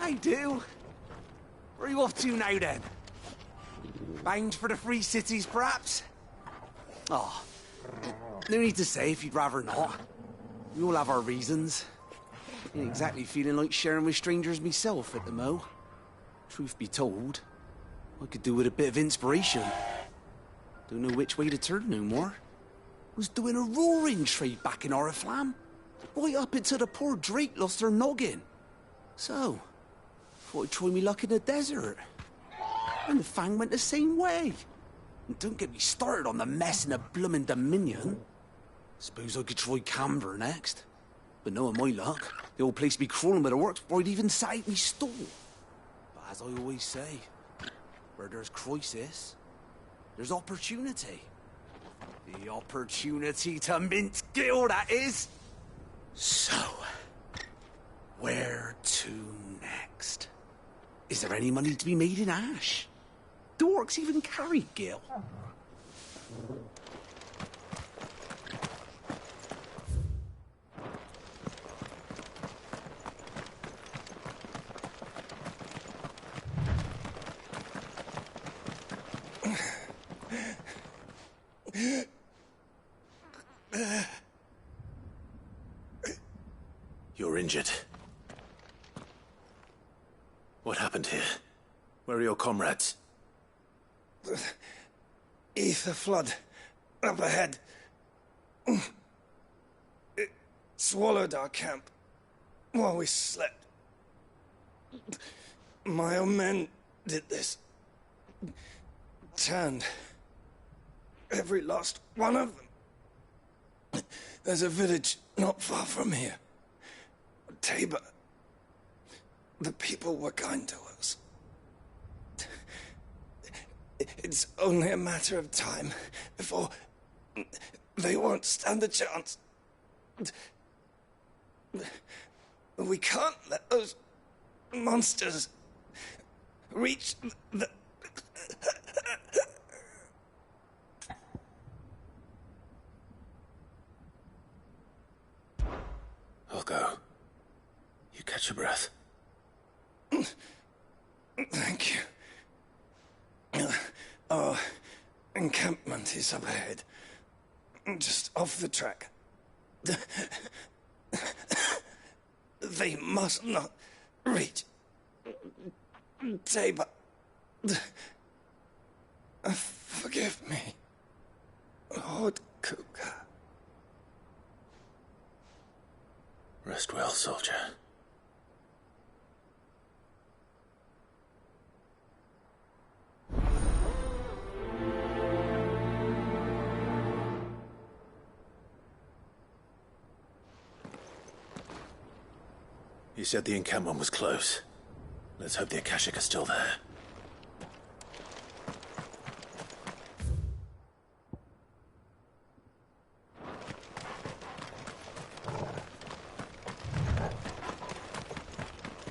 I do. Where are you off to now, then? Bound for the Free Cities, perhaps? Oh, no need to say if you'd rather not. We all have our reasons. Ain't exactly feeling like sharing with strangers myself at the mo. Truth be told, I could do with a bit of inspiration. Don't know which way to turn no more. Was doing a roaring trade back in Oriflamme. Right up until the poor Drake lost her noggin. So, thought I'd try me luck in the desert. And the Fang went the same way. And don't get me started on the mess in the bloomin' Dominion. Suppose I could try Canberra next. But knowing my luck, the old place be crawling with the works before I'd even sat out me stall. But as I always say, where there's crisis, there's opportunity. The opportunity to mint Gil, that is. So, where to next? Is there any money to be made in Ash? Do orcs even carry Gil? You're injured. What happened here? Where are your comrades? The ether flood up ahead. It swallowed our camp while we slept. My own men did this. Turned every last one of them. There's a village not far from here. Tabor. The people were kind to us. It's only a matter of time before they won't stand a chance. We can't let those monsters reach the... I'll go. You catch your breath. Thank you. Our encampment is up ahead. Just off the track. They must not reach. Tabor. Forgive me, Lord Kupka. Rest well, soldier. You said the encampment was close. Let's hope the Akashic are still there.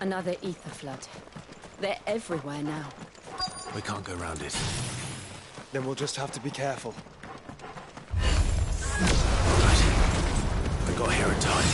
Another ether flood. They're everywhere now. We can't go round it. Then we'll just have to be careful. I got here in time.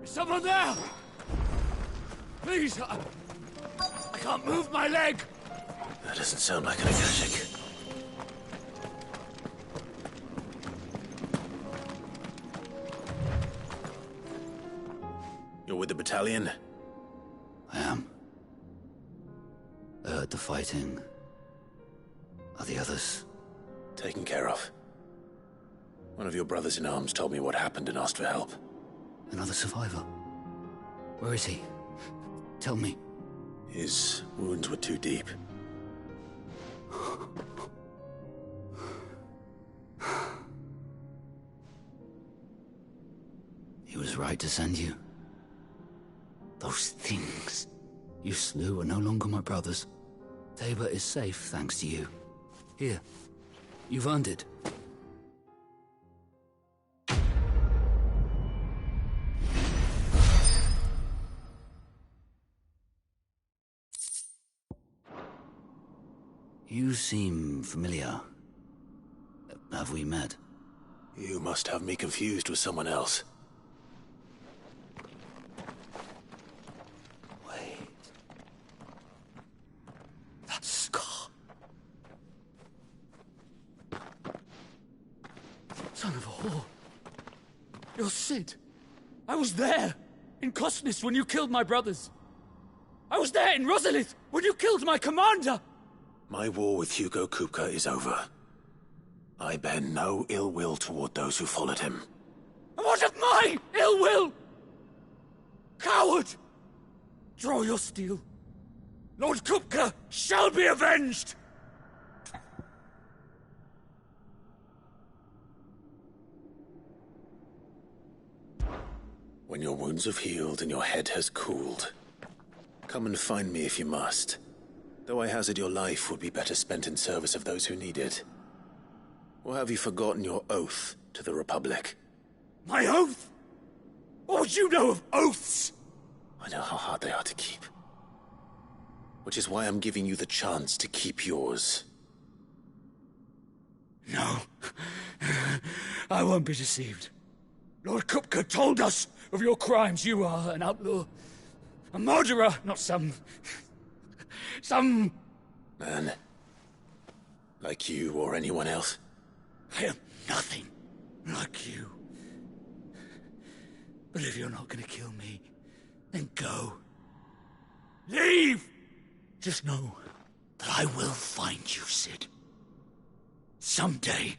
Someone there! Please, I can't move my leg! That doesn't sound like an Akashic. You're with the battalion? I am. I heard the fighting. Are the others? Taken care of. One of your brothers in arms told me what happened and asked for help. Another survivor? Where is he? Tell me. His wounds were too deep. He was right to send you. Those things you slew are no longer my brothers. Tabor is safe thanks to you. Here, you've earned it. You seem familiar. Have we met? You must have me confused with someone else. Wait. That scar. Son of a whore. You're Sid. I was there, in Cosnis, when you killed my brothers. I was there in Rosalith, when you killed my commander! My war with Hugo Kupka is over. I bear no ill will toward those who followed him. And what of my ill will? Coward! Draw your steel. Lord Kupka shall be avenged! When your wounds have healed and your head has cooled, come and find me if you must. Though I hazard your life would be better spent in service of those who need it. Or have you forgotten your oath to the Republic? My oath? What would you know of oaths? I know how hard they are to keep. Which is why I'm giving you the chance to keep yours. No. I won't be deceived. Lord Kupka told us of your crimes. You are an outlaw. A murderer, not some man. Like you or anyone else. I am nothing like you. But if you're not gonna kill me, then go. Leave! Just know that I will find you, Sid. Someday.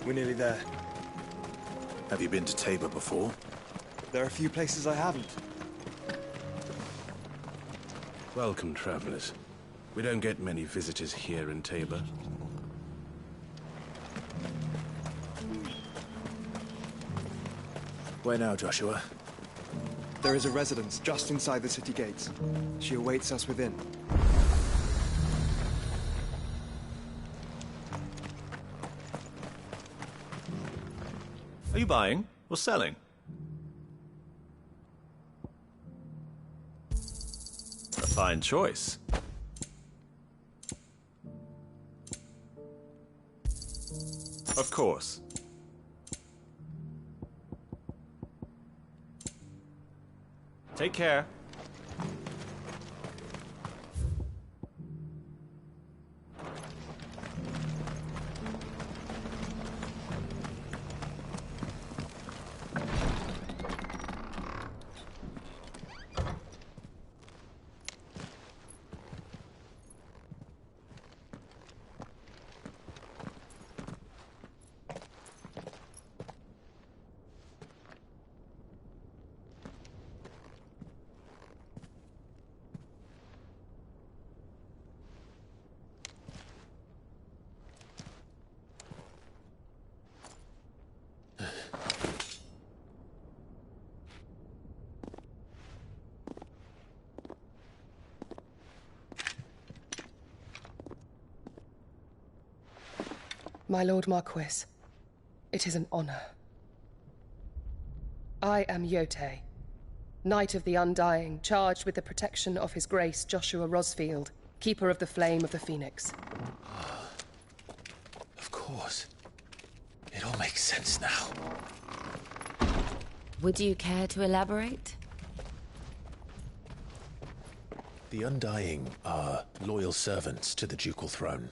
We're nearly there. Have you been to Tabor before? There are a few places I haven't. Welcome, travelers. We don't get many visitors here in Tabor. Where now, Joshua? There is a residence just inside the city gates. She awaits us within. Are you buying or selling? A fine choice. Of course. Take care. My Lord Marquis, it is an honor. I am Yotei, Knight of the Undying, charged with the protection of His Grace Joshua Rosfield, Keeper of the Flame of the Phoenix. Of course. It all makes sense now. Would you care to elaborate? The Undying are loyal servants to the ducal throne.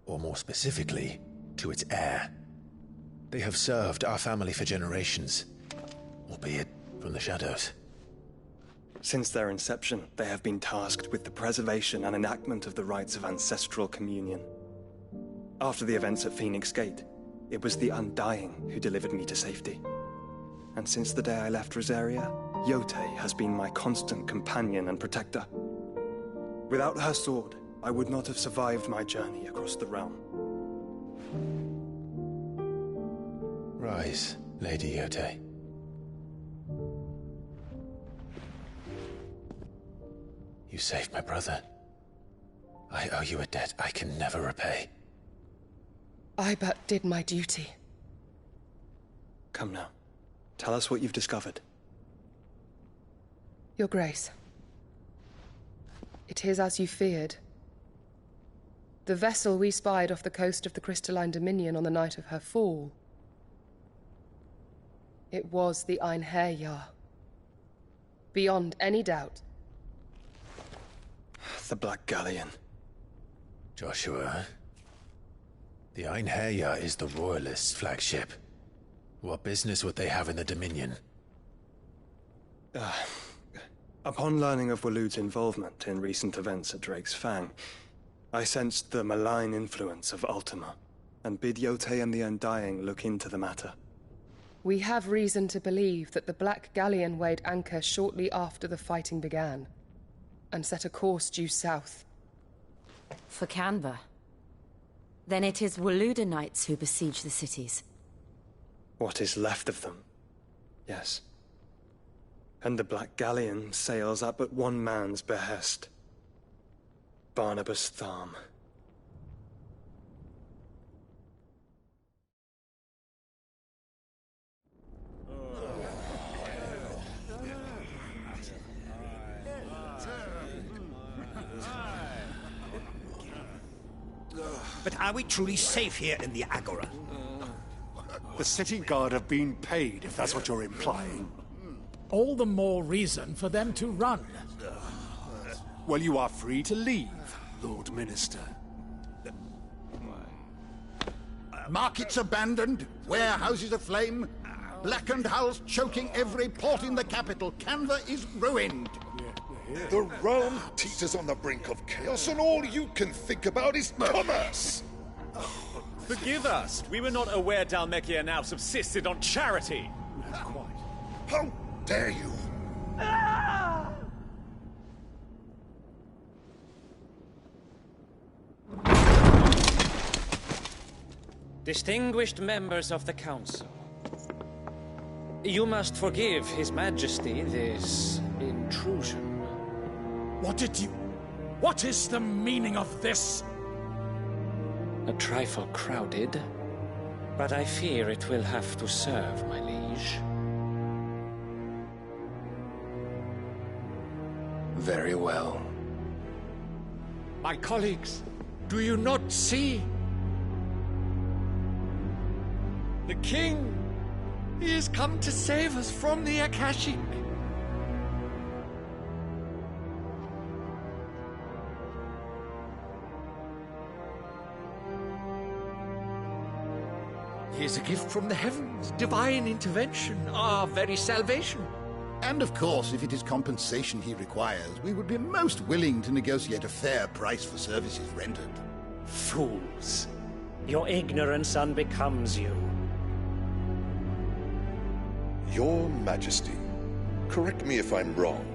Or more specifically, to its heir. They have served our family for generations, albeit from the shadows. Since their inception, they have been tasked with the preservation and enactment of the rites of ancestral communion. After the events at Phoenix Gate, it was the Undying who delivered me to safety. And since the day I left Rosaria, Yotei has been my constant companion and protector. Without her sword, I would not have survived my journey across the realm. Rise, Lady Yotei. You saved my brother. I owe you a debt I can never repay. I but did my duty. Come now. Tell us what you've discovered. Your Grace. It is as you feared. The vessel we spied off the coast of the Crystalline Dominion on the night of her fall. It was the Einherjar. Beyond any doubt. The Black Galleon. Joshua, the Einherjar is the Royalists' flagship. What business would they have in the Dominion? Upon learning of Waloed's involvement in recent events at Drake's Fang, I sensed the malign influence of Ultima, and bid Yotei and the Undying look into the matter. We have reason to believe that the Black Galleon weighed anchor shortly after the fighting began, and set a course due south. For Canva. Then it is Waloed knights who besiege the cities. What is left of them, yes. And the Black Galleon sails at but one man's behest. Barnabas Tharm. But are we truly safe here in the Agora? The city guard have been paid, if that's what you're implying. All the more reason for them to run. Well, you are free to leave, Lord Minister. Markets abandoned, warehouses aflame, blackened hulls choking every port in the capital. Canva is ruined. The realm teeters on the brink of chaos, and all you can think about is commerce. Forgive us. We were not aware Dhalmekia now subsisted on charity. How dare you? Distinguished members of the Council, you must forgive His Majesty this intrusion. What is the meaning of this? A trifle crowded, but I fear it will have to serve, my liege. Very well. My colleagues, do you not see? The king! He has come to save us from the Akashic. He is a gift from the heavens, divine intervention, our very salvation. And of course, if it is compensation he requires, we would be most willing to negotiate a fair price for services rendered. Fools! Your ignorance unbecomes you. Your Majesty, correct me if I'm wrong,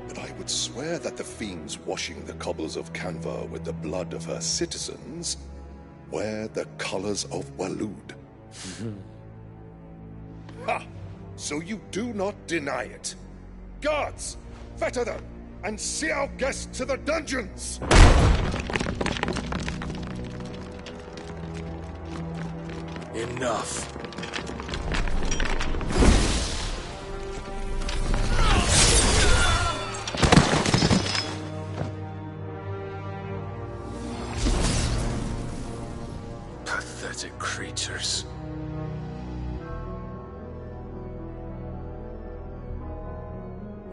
but I would swear that the fiends washing the cobbles of Canva with the blood of her citizens wear the colors of Waloed. Ha! So you do not deny it. Guards, fetter them, and see our guests to the dungeons! Enough. Pathetic creatures.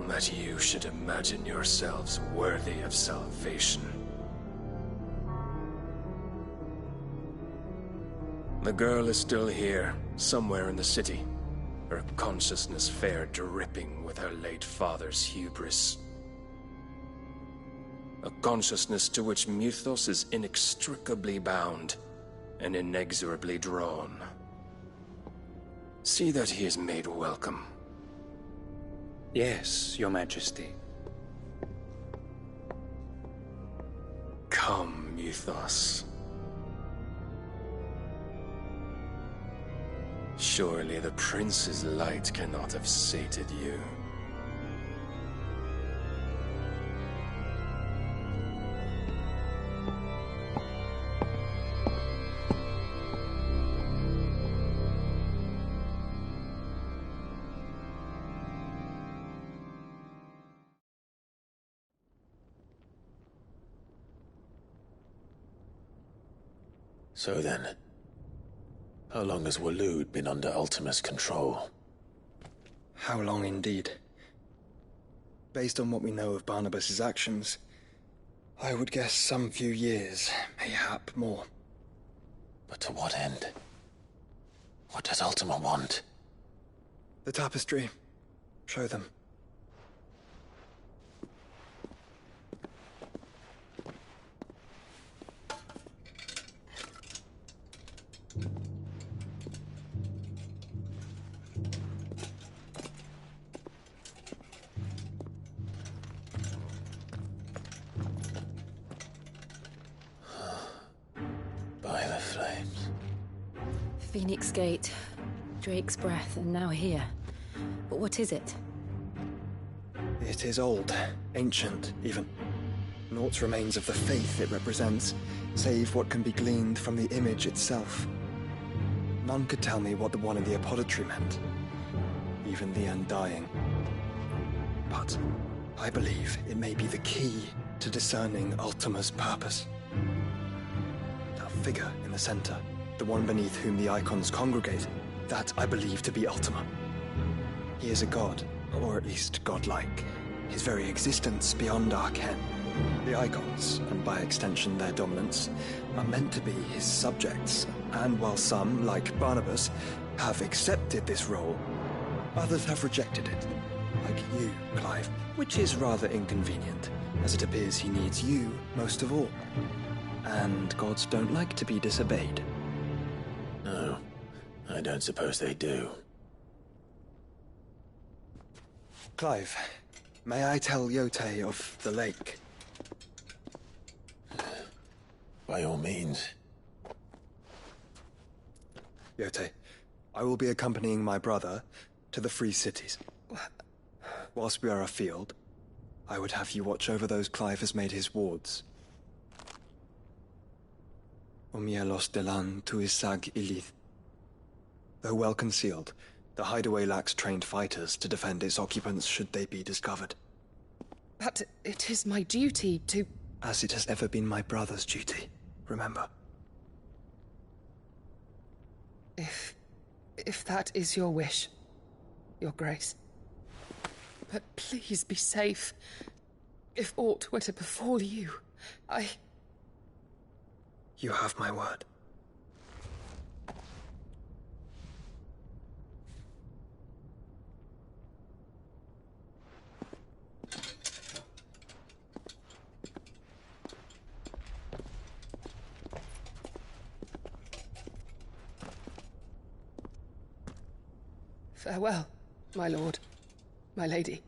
That you should imagine yourselves worthy of salvation. The girl is still here, somewhere in the city. Her consciousness fair dripping with her late father's hubris. A consciousness to which Mythos is inextricably bound and inexorably drawn. See that he is made welcome. Yes, Your Majesty. Come, Mythos. Surely the prince's light cannot have sated you. So then, how long has Waloed been under Ultima's control? How long indeed? Based on what we know of Barnabas's actions, I would guess some few years, mayhap more. But to what end? What does Ultima want? The tapestry. Show them. By the flames. Phoenix Gate, Drake's Breath, and now here. But what is it? It is old, ancient, even. Naught remains of the faith it represents, save what can be gleaned from the image itself. None could tell me what the one in the apothecary meant, even the Undying. But I believe it may be the key to discerning Ultima's purpose. That figure in the center, the one beneath whom the icons congregate, that I believe to be Ultima. He is a god, or at least godlike, his very existence beyond our ken. The icons, and by extension their dominants, are meant to be his subjects, and while some, like Barnabas, have accepted this role, others have rejected it, like you, Clive, which is rather inconvenient, as it appears he needs you most of all. And gods don't like to be disobeyed. No, I don't suppose they do. Clive, may I tell Yote of the lake? By all means. Yote, I will be accompanying my brother to the Free Cities. Whilst we are afield, I would have you watch over those Clive has made his wards. Omielos delan tuisag ilith. Though well concealed, the hideaway lacks trained fighters to defend its occupants should they be discovered. But it is my duty to... As it has ever been my brother's duty, remember. If that is your wish, Your Grace. But please be safe. If aught were to befall you, You have my word. Farewell, my lord, my lady.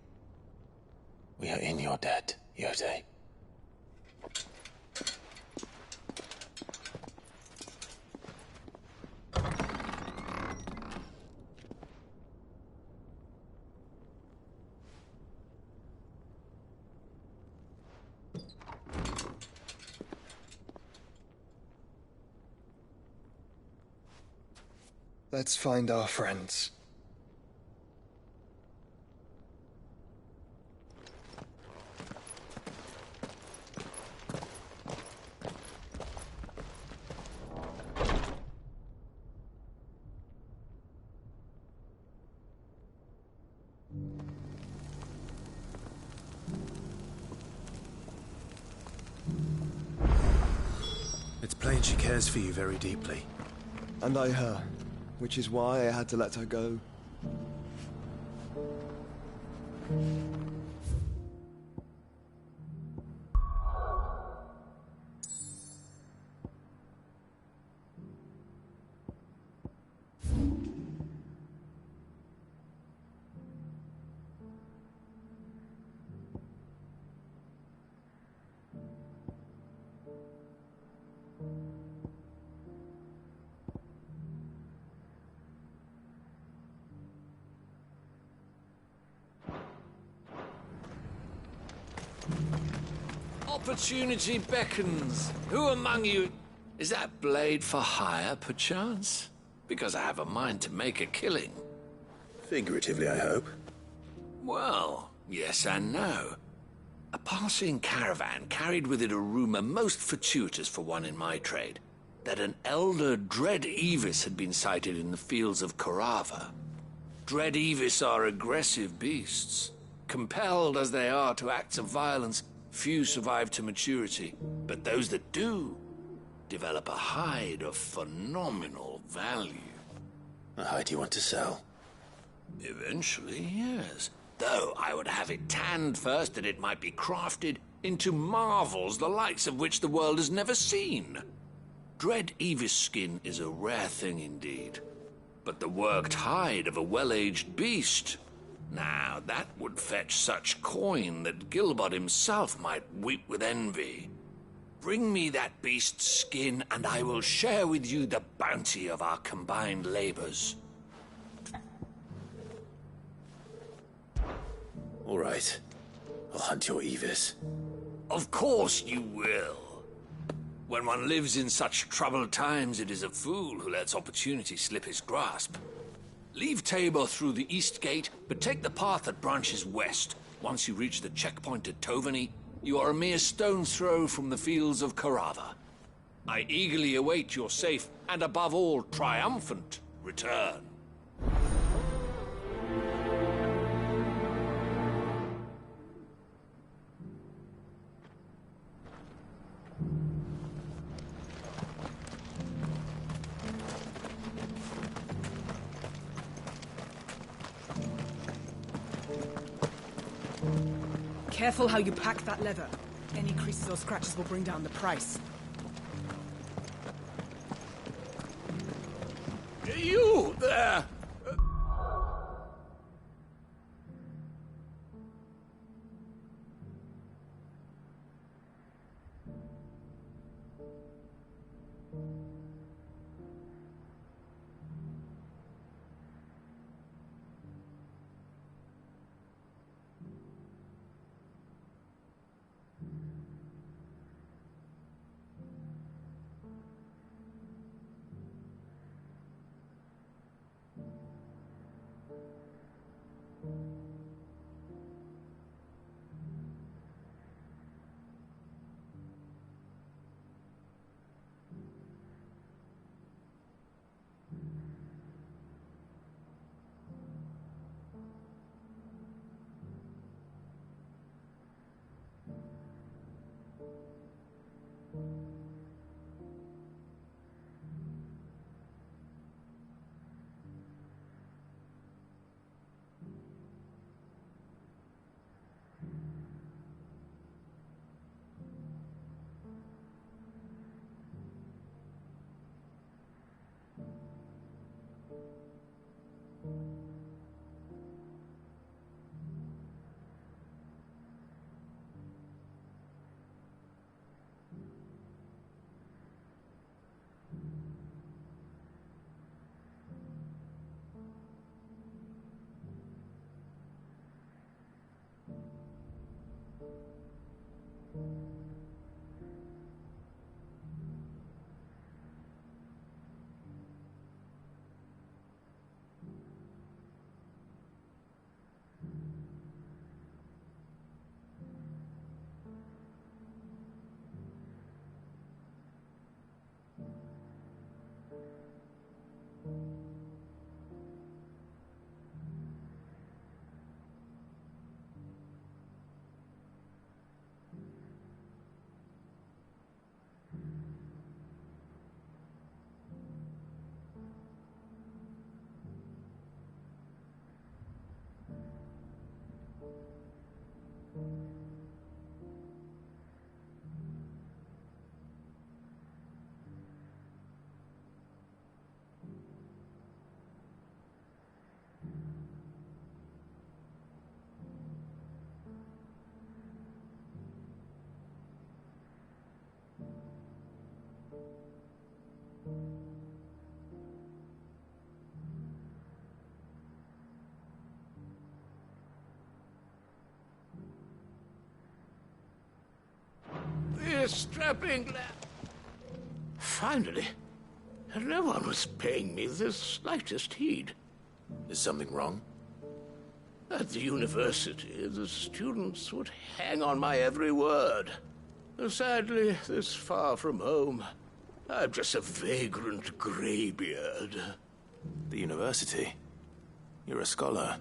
We are in your debt, Yote. Let's find our friends. It's plain she cares for you very deeply. And I her, which is why I had to let her go. Opportunity beckons. Who among you... Is that blade for hire, perchance? Because I have a mind to make a killing. Figuratively, I hope. Well, yes and no. A passing caravan carried with it a rumor most fortuitous for one in my trade, that an elder Dread Evis had been sighted in the fields of Korava. Dread Evis are aggressive beasts. Compelled as they are to acts of violence, few survive to maturity, but those that do develop a hide of phenomenal value. A hide you want to sell? Eventually, yes. Though I would have it tanned first that it might be crafted into marvels the likes of which the world has never seen. Dread Evis skin is a rare thing indeed, but the worked hide of a well-aged beast... Now, that would fetch such coin that Gilbert himself might weep with envy. Bring me that beast's skin, and I will share with you the bounty of our combined labors. All right. I'll hunt your Evis. Of course you will. When one lives in such troubled times, it is a fool who lets opportunity slip his grasp. Leave Tabor through the east gate, but take the path that branches west. Once you reach the checkpoint at Tovany, you are a mere stone's throw from the fields of Korava. I eagerly await your safe, and above all, triumphant return. Careful how you pack that leather. Any creases or scratches will bring down the price. You there! This strapping lad. Finally. No one was paying me the slightest heed. Is something wrong? At the university, the students would hang on my every word. Sadly, this far from home, I'm just a vagrant greybeard. The university? You're a scholar.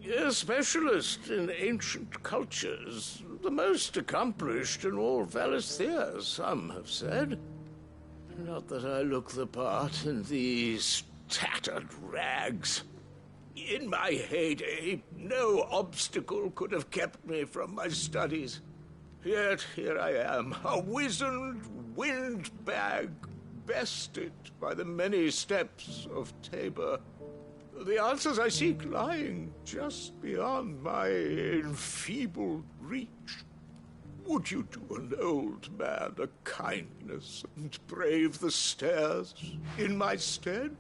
A specialist in ancient cultures. The most accomplished in all Valisthea, some have said. Not that I look the part in these tattered rags. In my heyday, no obstacle could have kept me from my studies. Yet here I am, a wizened windbag, bested by the many steps of Tabor. The answers I seek lying just beyond my enfeebled reach. Would you do an old man a kindness and brave the stairs in my stead?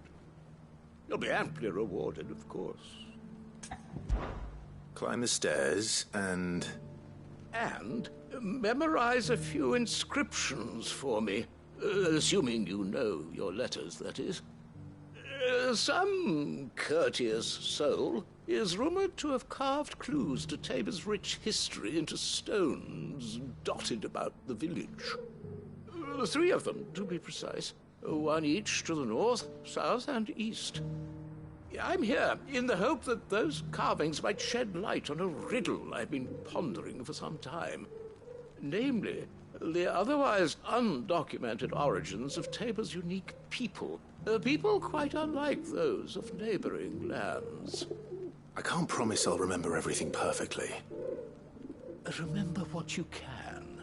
You'll be amply rewarded, of course. Climb the stairs and memorize a few inscriptions for me, assuming you know your letters, that is. Some courteous soul is rumored to have carved clues to Tabor's rich history into stones dotted about the village. 3 of them, to be precise. 1 each to the north, south, and east. I'm here in the hope that those carvings might shed light on a riddle I've been pondering for some time. Namely, the otherwise undocumented origins of Tabor's unique people. People quite unlike those of neighboring lands. I can't promise I'll remember everything perfectly. Remember what you can.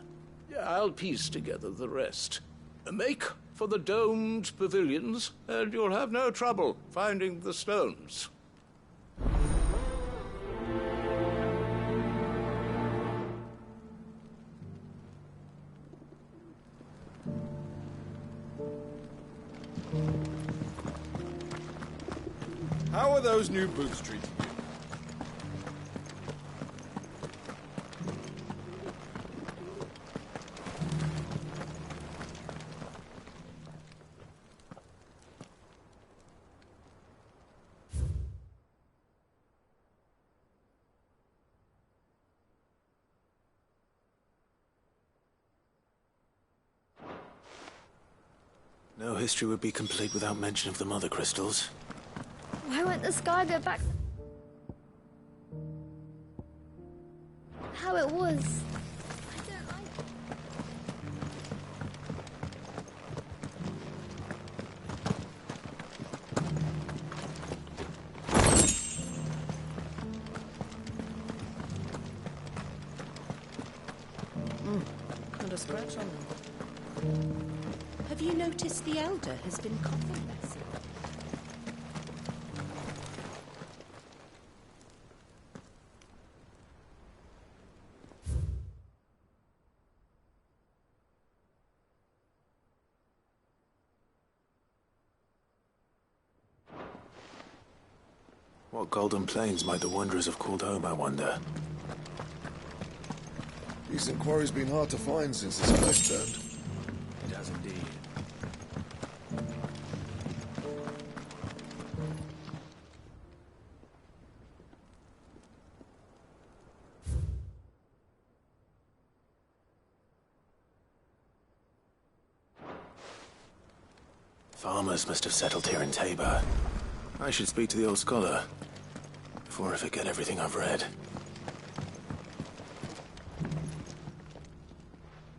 I'll piece together the rest. Make for the domed pavilions, and you'll have no trouble finding the stones. How are those new boots treating you? No history would be complete without mention of the mother crystals. Why won't the sky go back how it was? I don't like it. Not a scratch on them. Have you noticed the Elder has been coughing less? What golden plains might the Wanderers have called home, I wonder? Decent quarry's been hard to find since this place turned. It has indeed. Farmers must have settled here in Tabor. I should speak to the old scholar before I forget everything I've read.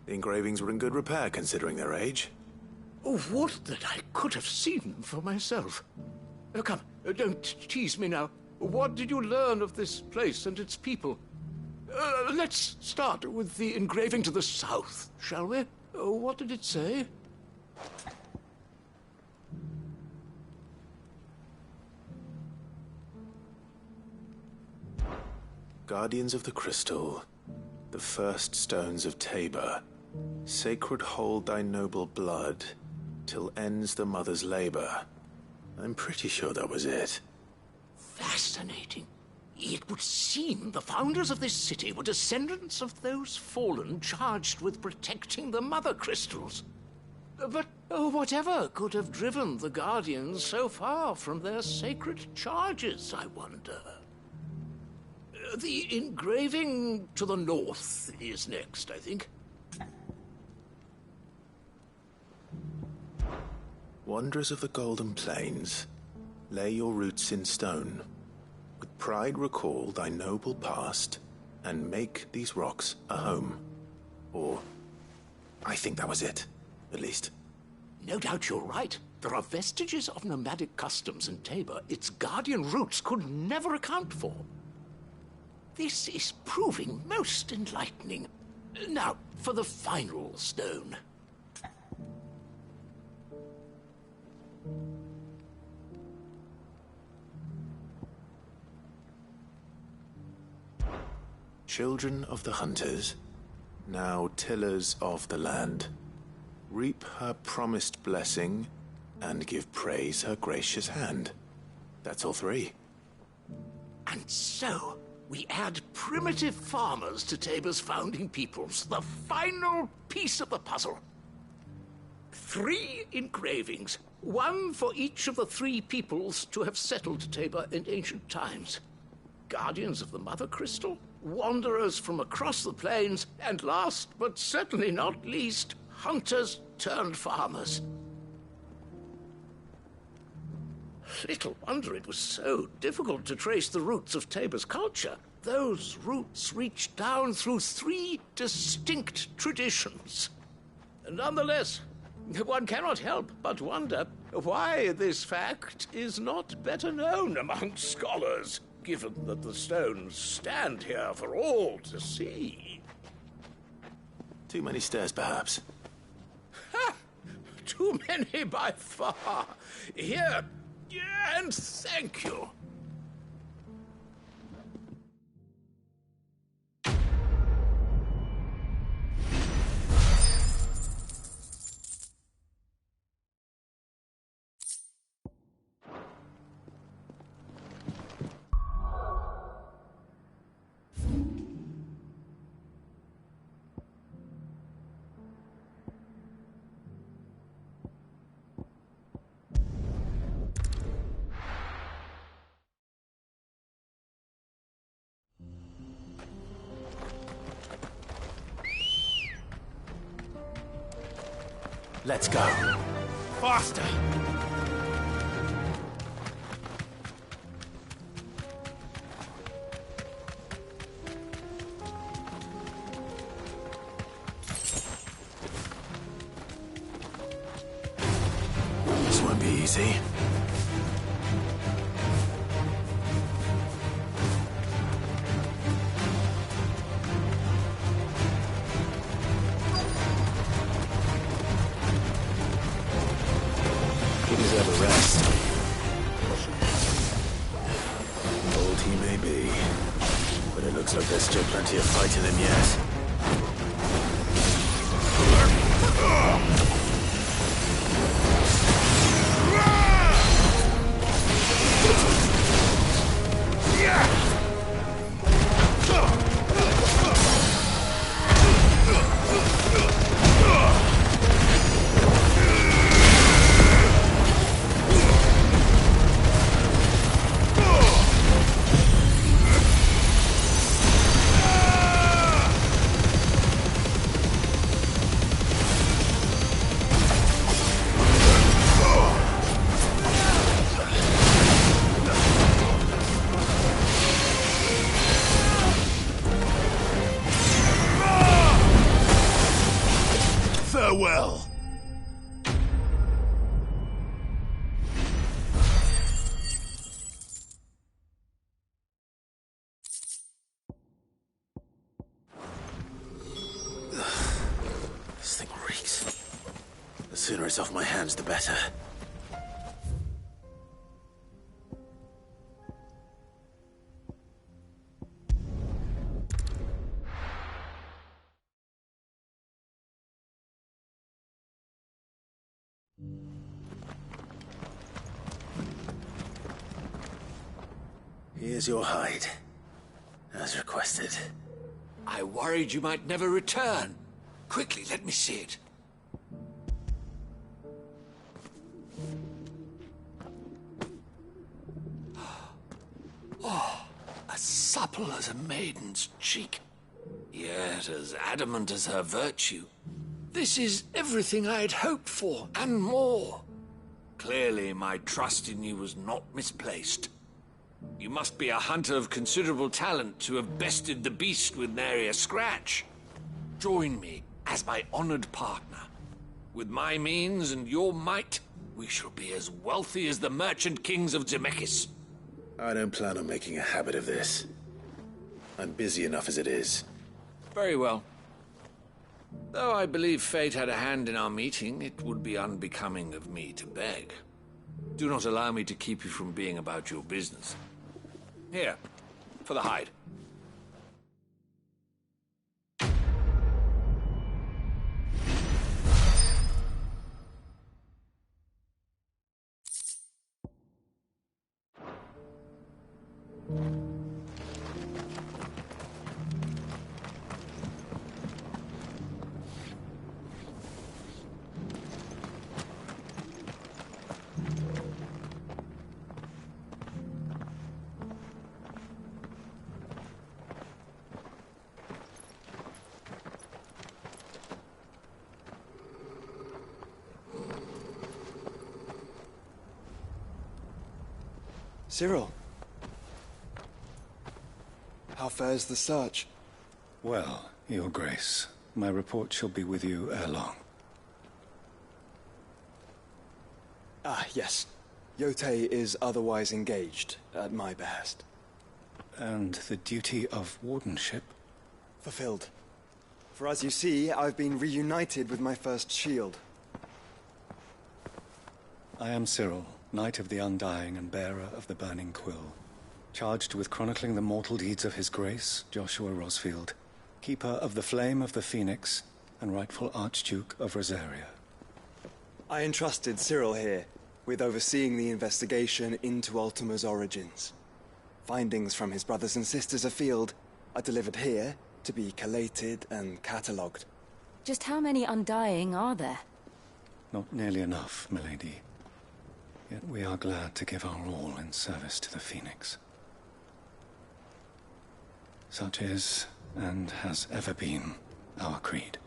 The engravings were in good repair considering their age. Oh, would that I could have seen them for myself. Come, don't tease me now. What did you learn of this place and its people? Let's start with the engraving to the south, shall we? What did it say? Guardians of the Crystal, the first stones of Tabor, sacred hold thy noble blood, till ends the mother's labor. I'm pretty sure that was it. Fascinating. It would seem the founders of this city were descendants of those fallen charged with protecting the mother crystals. But whatever could have driven the Guardians so far from their sacred charges, I wonder? The engraving to the north is next, I think. Wanderers of the Golden Plains, lay your roots in stone. With pride recall thy noble past, and make these rocks a home. Or, I think that was it, at least. No doubt you're right. There are vestiges of nomadic customs in Tabor its guardian roots could never account for. This is proving most enlightening. Now, for the final stone. Children of the hunters, now tillers of the land, reap her promised blessing and give praise her gracious hand. That's all three. And so, we add primitive farmers to Tabor's founding peoples, the final piece of the puzzle. 3 engravings, one for each of the 3 peoples to have settled Tabor in ancient times. Guardians of the Mother Crystal, wanderers from across the plains, and last but certainly not least, hunters turned farmers. Little wonder it was so difficult to trace the roots of Tabor's culture. Those roots reach down through 3 distinct traditions. Nonetheless, one cannot help but wonder why this fact is not better known among scholars, given that the stones stand here for all to see. Too many stairs, perhaps. Ha! too many by far. Here, and thank you. Let's go. Faster! This won't be easy. You deserve a rest. Old he may be, but it looks like there's still plenty of fight in him yet. Farewell. This thing reeks. The sooner it's off my hands, the better. Here's your hide, as requested. I worried you might never return. Quickly, let me see it. Oh, as supple as a maiden's cheek, yet as adamant as her virtue. This is everything I had hoped for, and more. Clearly, my trust in you was not misplaced. You must be a hunter of considerable talent to have bested the beast with nary a scratch. Join me as my honored partner. With my means and your might, we shall be as wealthy as the merchant kings of Zemeckis. I don't plan on making a habit of this. I'm busy enough as it is. Very well. Though I believe fate had a hand in our meeting, it would be unbecoming of me to beg. Do not allow me to keep you from being about your business. Here, for the hide. Cyril. How fares the search? Well, Your Grace, my report shall be with you ere long. Ah, yes. Yotei is otherwise engaged, at my behest. And the duty of wardenship? Fulfilled. For as you see, I've been reunited with my first shield. I am Cyril, Knight of the Undying and bearer of the Burning Quill, charged with chronicling the mortal deeds of His Grace, Joshua Rosfield, Keeper of the Flame of the Phoenix, and rightful Archduke of Rosaria. I entrusted Cyril here with overseeing the investigation into Ultima's origins. Findings from his brothers and sisters afield are delivered here to be collated and catalogued. Just how many Undying are there? Not nearly enough, milady. Yet we are glad to give our all in service to the Phoenix. Such is, and has ever been, our creed.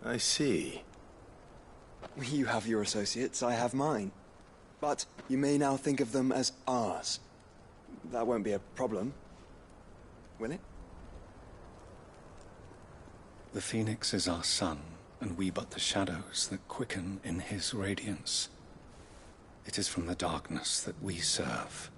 I see. You have your associates, I have mine. But you may now think of them as ours. That won't be a problem, will it? The Phoenix is our sun, and we but the shadows that quicken in his radiance. It is from the darkness that we serve.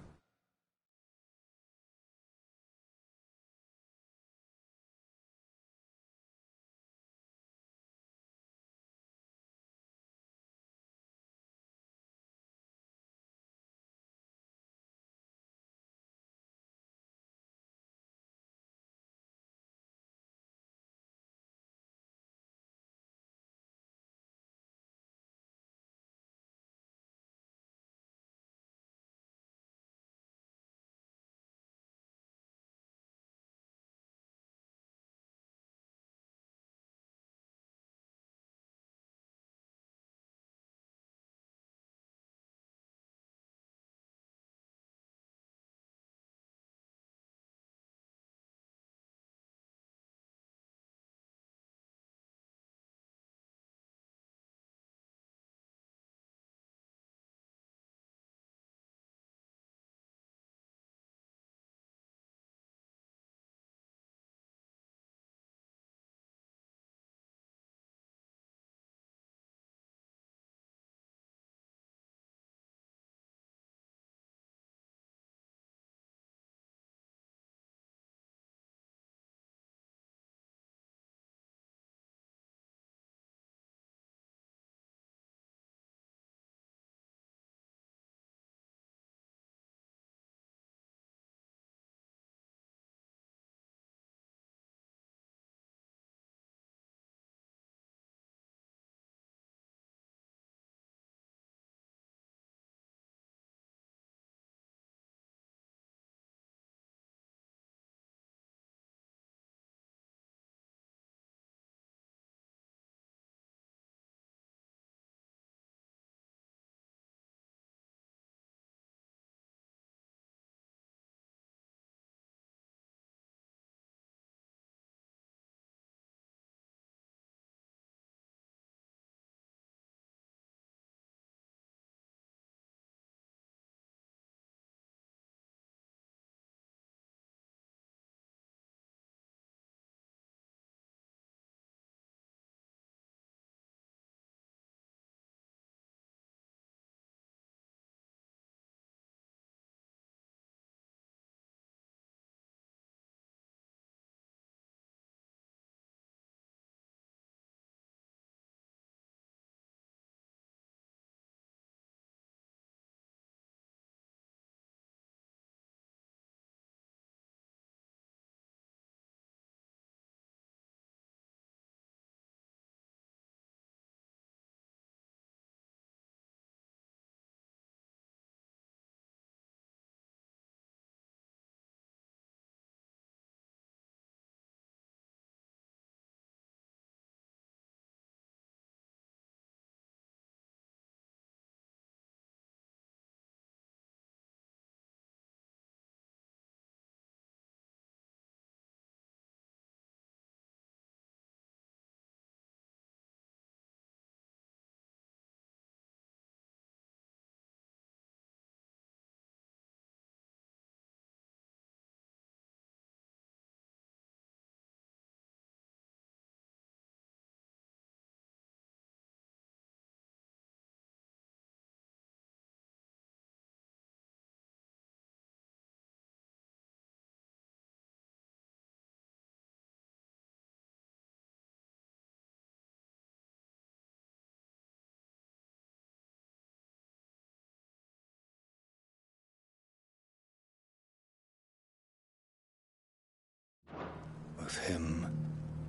both him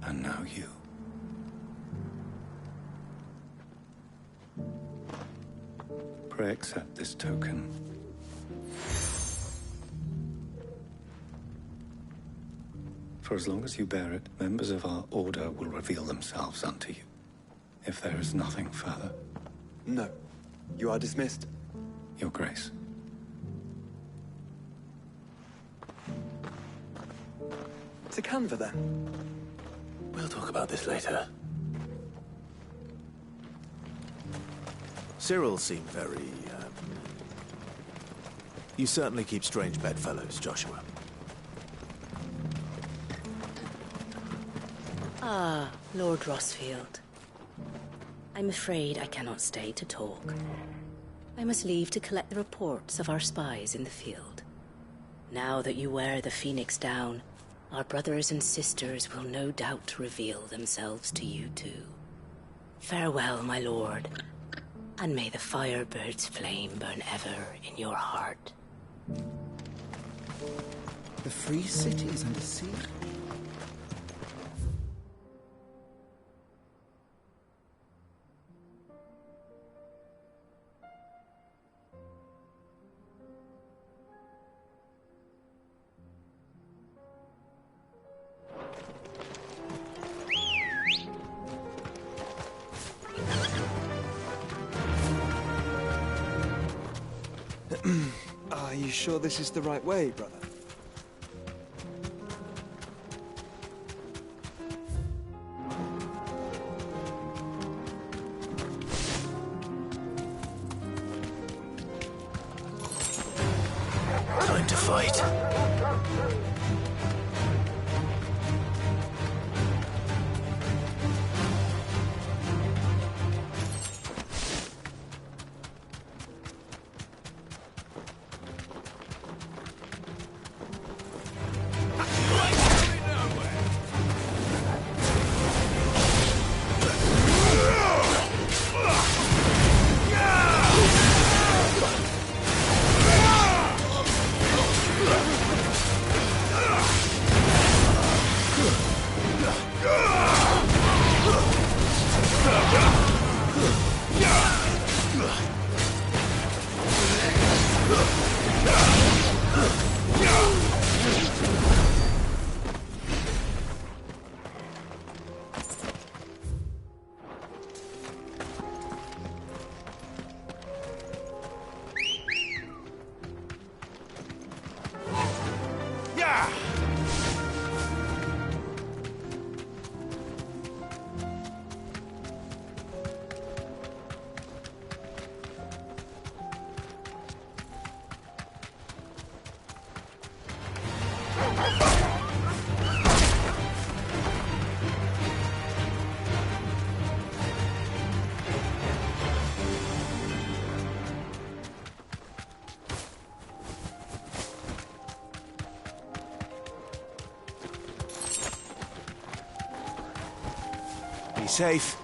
and now you. Pray accept this token. For as long as you bear it, members of our order will reveal themselves unto you. If there is nothing further. No. You are dismissed. Your Grace. To Canva, then. We'll talk about this later. Cyril seemed very, You certainly keep strange bedfellows, Joshua. Ah, Lord Rosfield. I'm afraid I cannot stay to talk. I must leave to collect the reports of our spies in the field. Now that you wear the Phoenix down, our brothers and sisters will no doubt reveal themselves to you too. Farewell, my lord, and may the Firebird's flame burn ever in your heart. The free city is under siege. Are you sure this is the right way, brother? Time to fight. Be safe.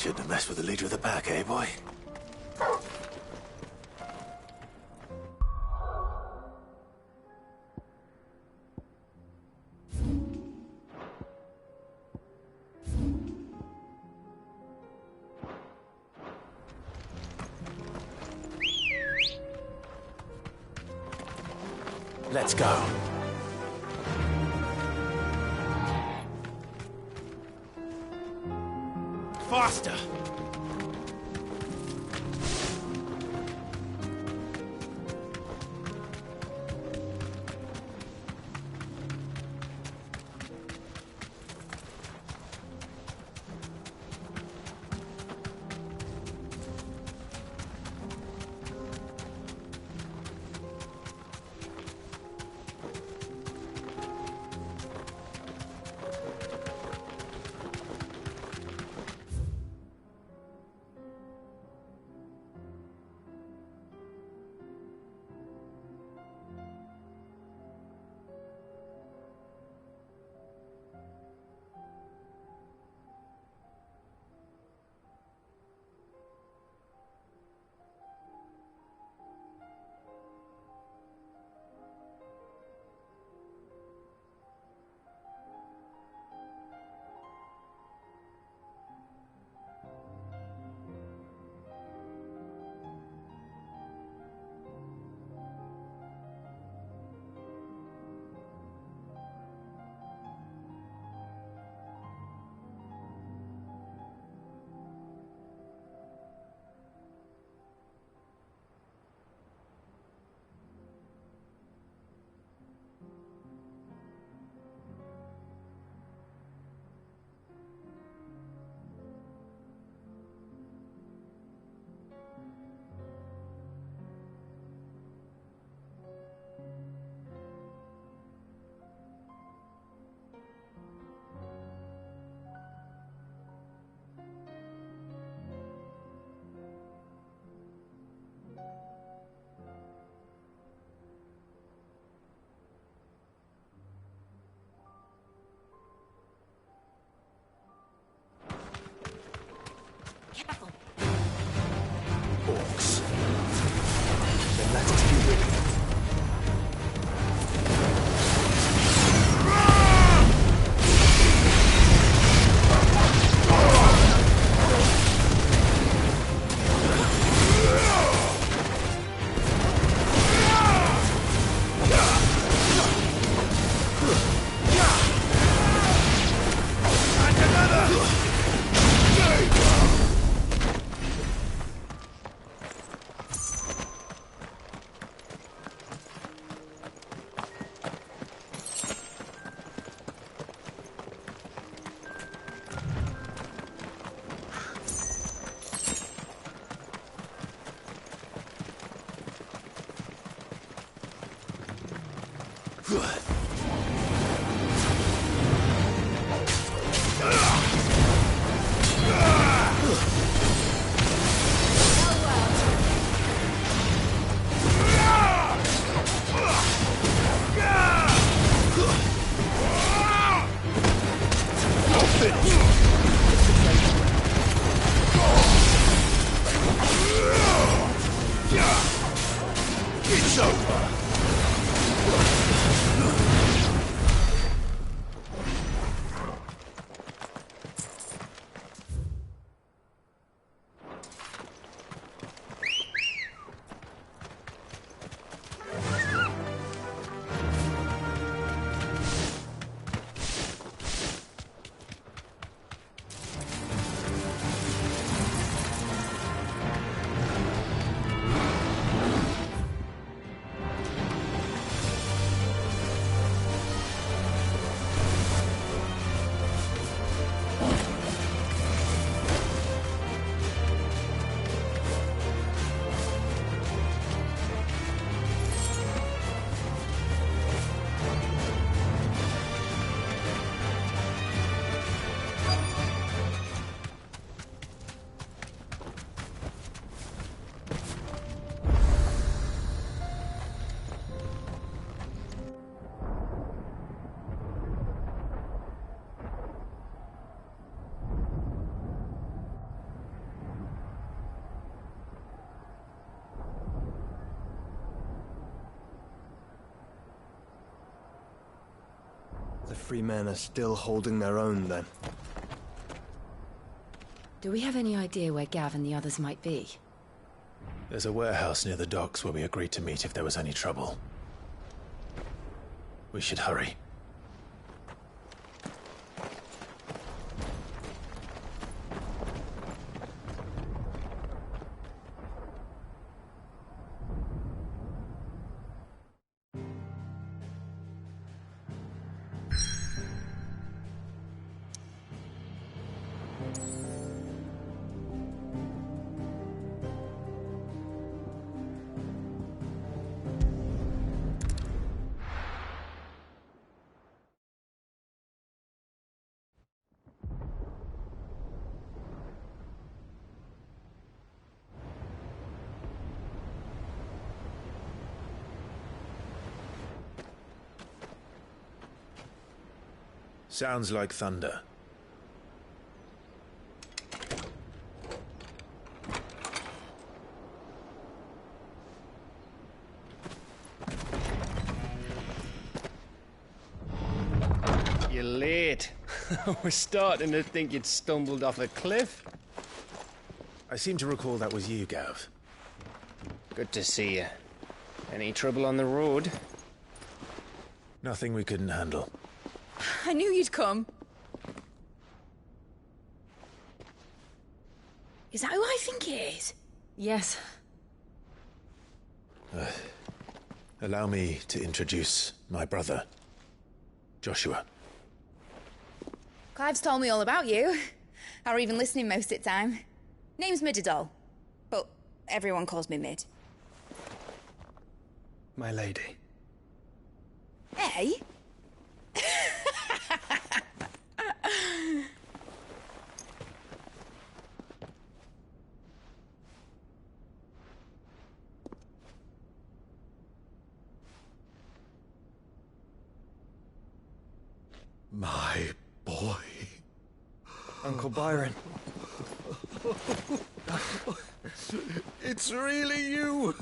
Shouldn't have messed with the leader of the pack, eh, boy? Let's go. Faster! Orcs. Then let us be rid of them. It's over! Joffrey men are still holding their own, then. Do we have any idea where Gav and the others might be? There's a warehouse near the docks where we agreed to meet if there was any trouble. We should hurry. Sounds like thunder. You're late. We're starting to think you'd stumbled off a cliff. I seem to recall that was you, Gav. Good to see you. Any trouble on the road? Nothing we couldn't handle. I knew you'd come. Is that who I think it is? Yes. Allow me to introduce my brother, Joshua. Clive's told me all about you. Or even listening most of the time. Name's Midadol, but everyone calls me Mid. My lady. Hey? My boy. Uncle Byron. It's really you.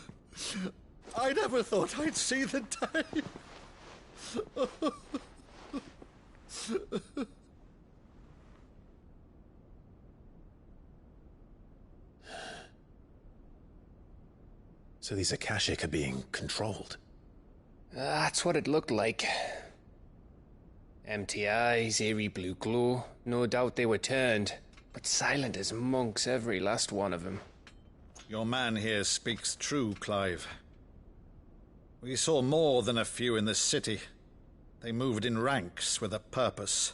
I never thought I'd see the day. So these Akashic are being controlled? That's what it looked like. Empty eyes, eerie blue glow. No doubt they were turned, but silent as monks, every last one of them. Your man here speaks true, Clive. We saw more than a few in this city. They moved in ranks with a purpose,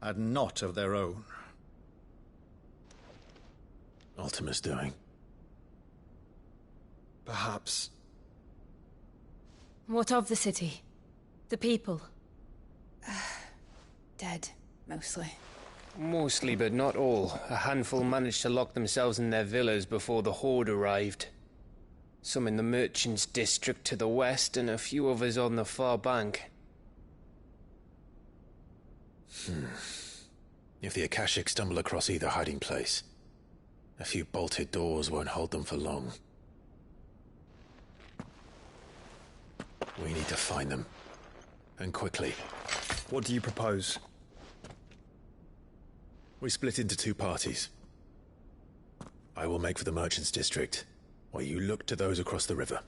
and not of their own. Ultima's doing. Perhaps. What of the city? The people? Dead, mostly. Mostly, but not all. A handful managed to lock themselves in their villas before the Horde arrived. Some in the Merchants' District to the west, and a few others on the far bank. If the Akashic stumble across either hiding place, a few bolted doors won't hold them for long. We need to find them. And quickly. What do you propose? We split into two parties. I will make for the Merchants' District, while you look to those across the river.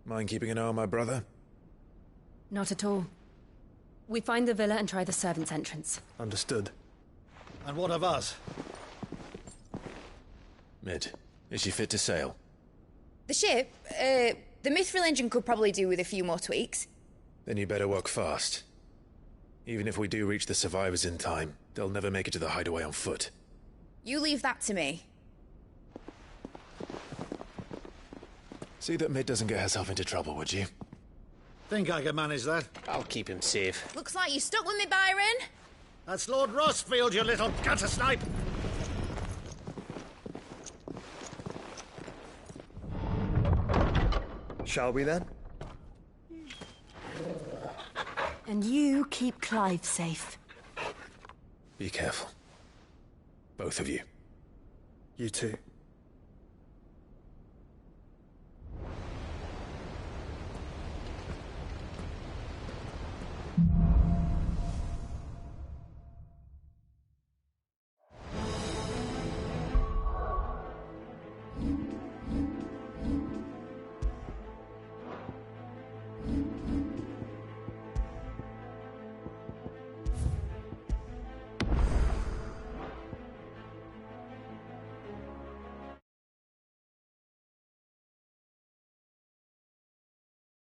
Mind keeping an eye on my brother? Not at all. We find the villa and try the servants' entrance. Understood. And what of us? Mid, is she fit to sail? The ship, the Mithril engine could probably do with a few more tweaks. Then you better work fast. Even if we do reach the survivors in time, they'll never make it to the hideaway on foot. You leave that to me. See that Mid doesn't get herself into trouble, would you? Think I can manage that? I'll keep him safe. Looks like you stuck with me, Byron. That's Lord Rossfield, you little gutter snipe! Shall we then? And you keep Clive safe. Be careful. Both of you. You too.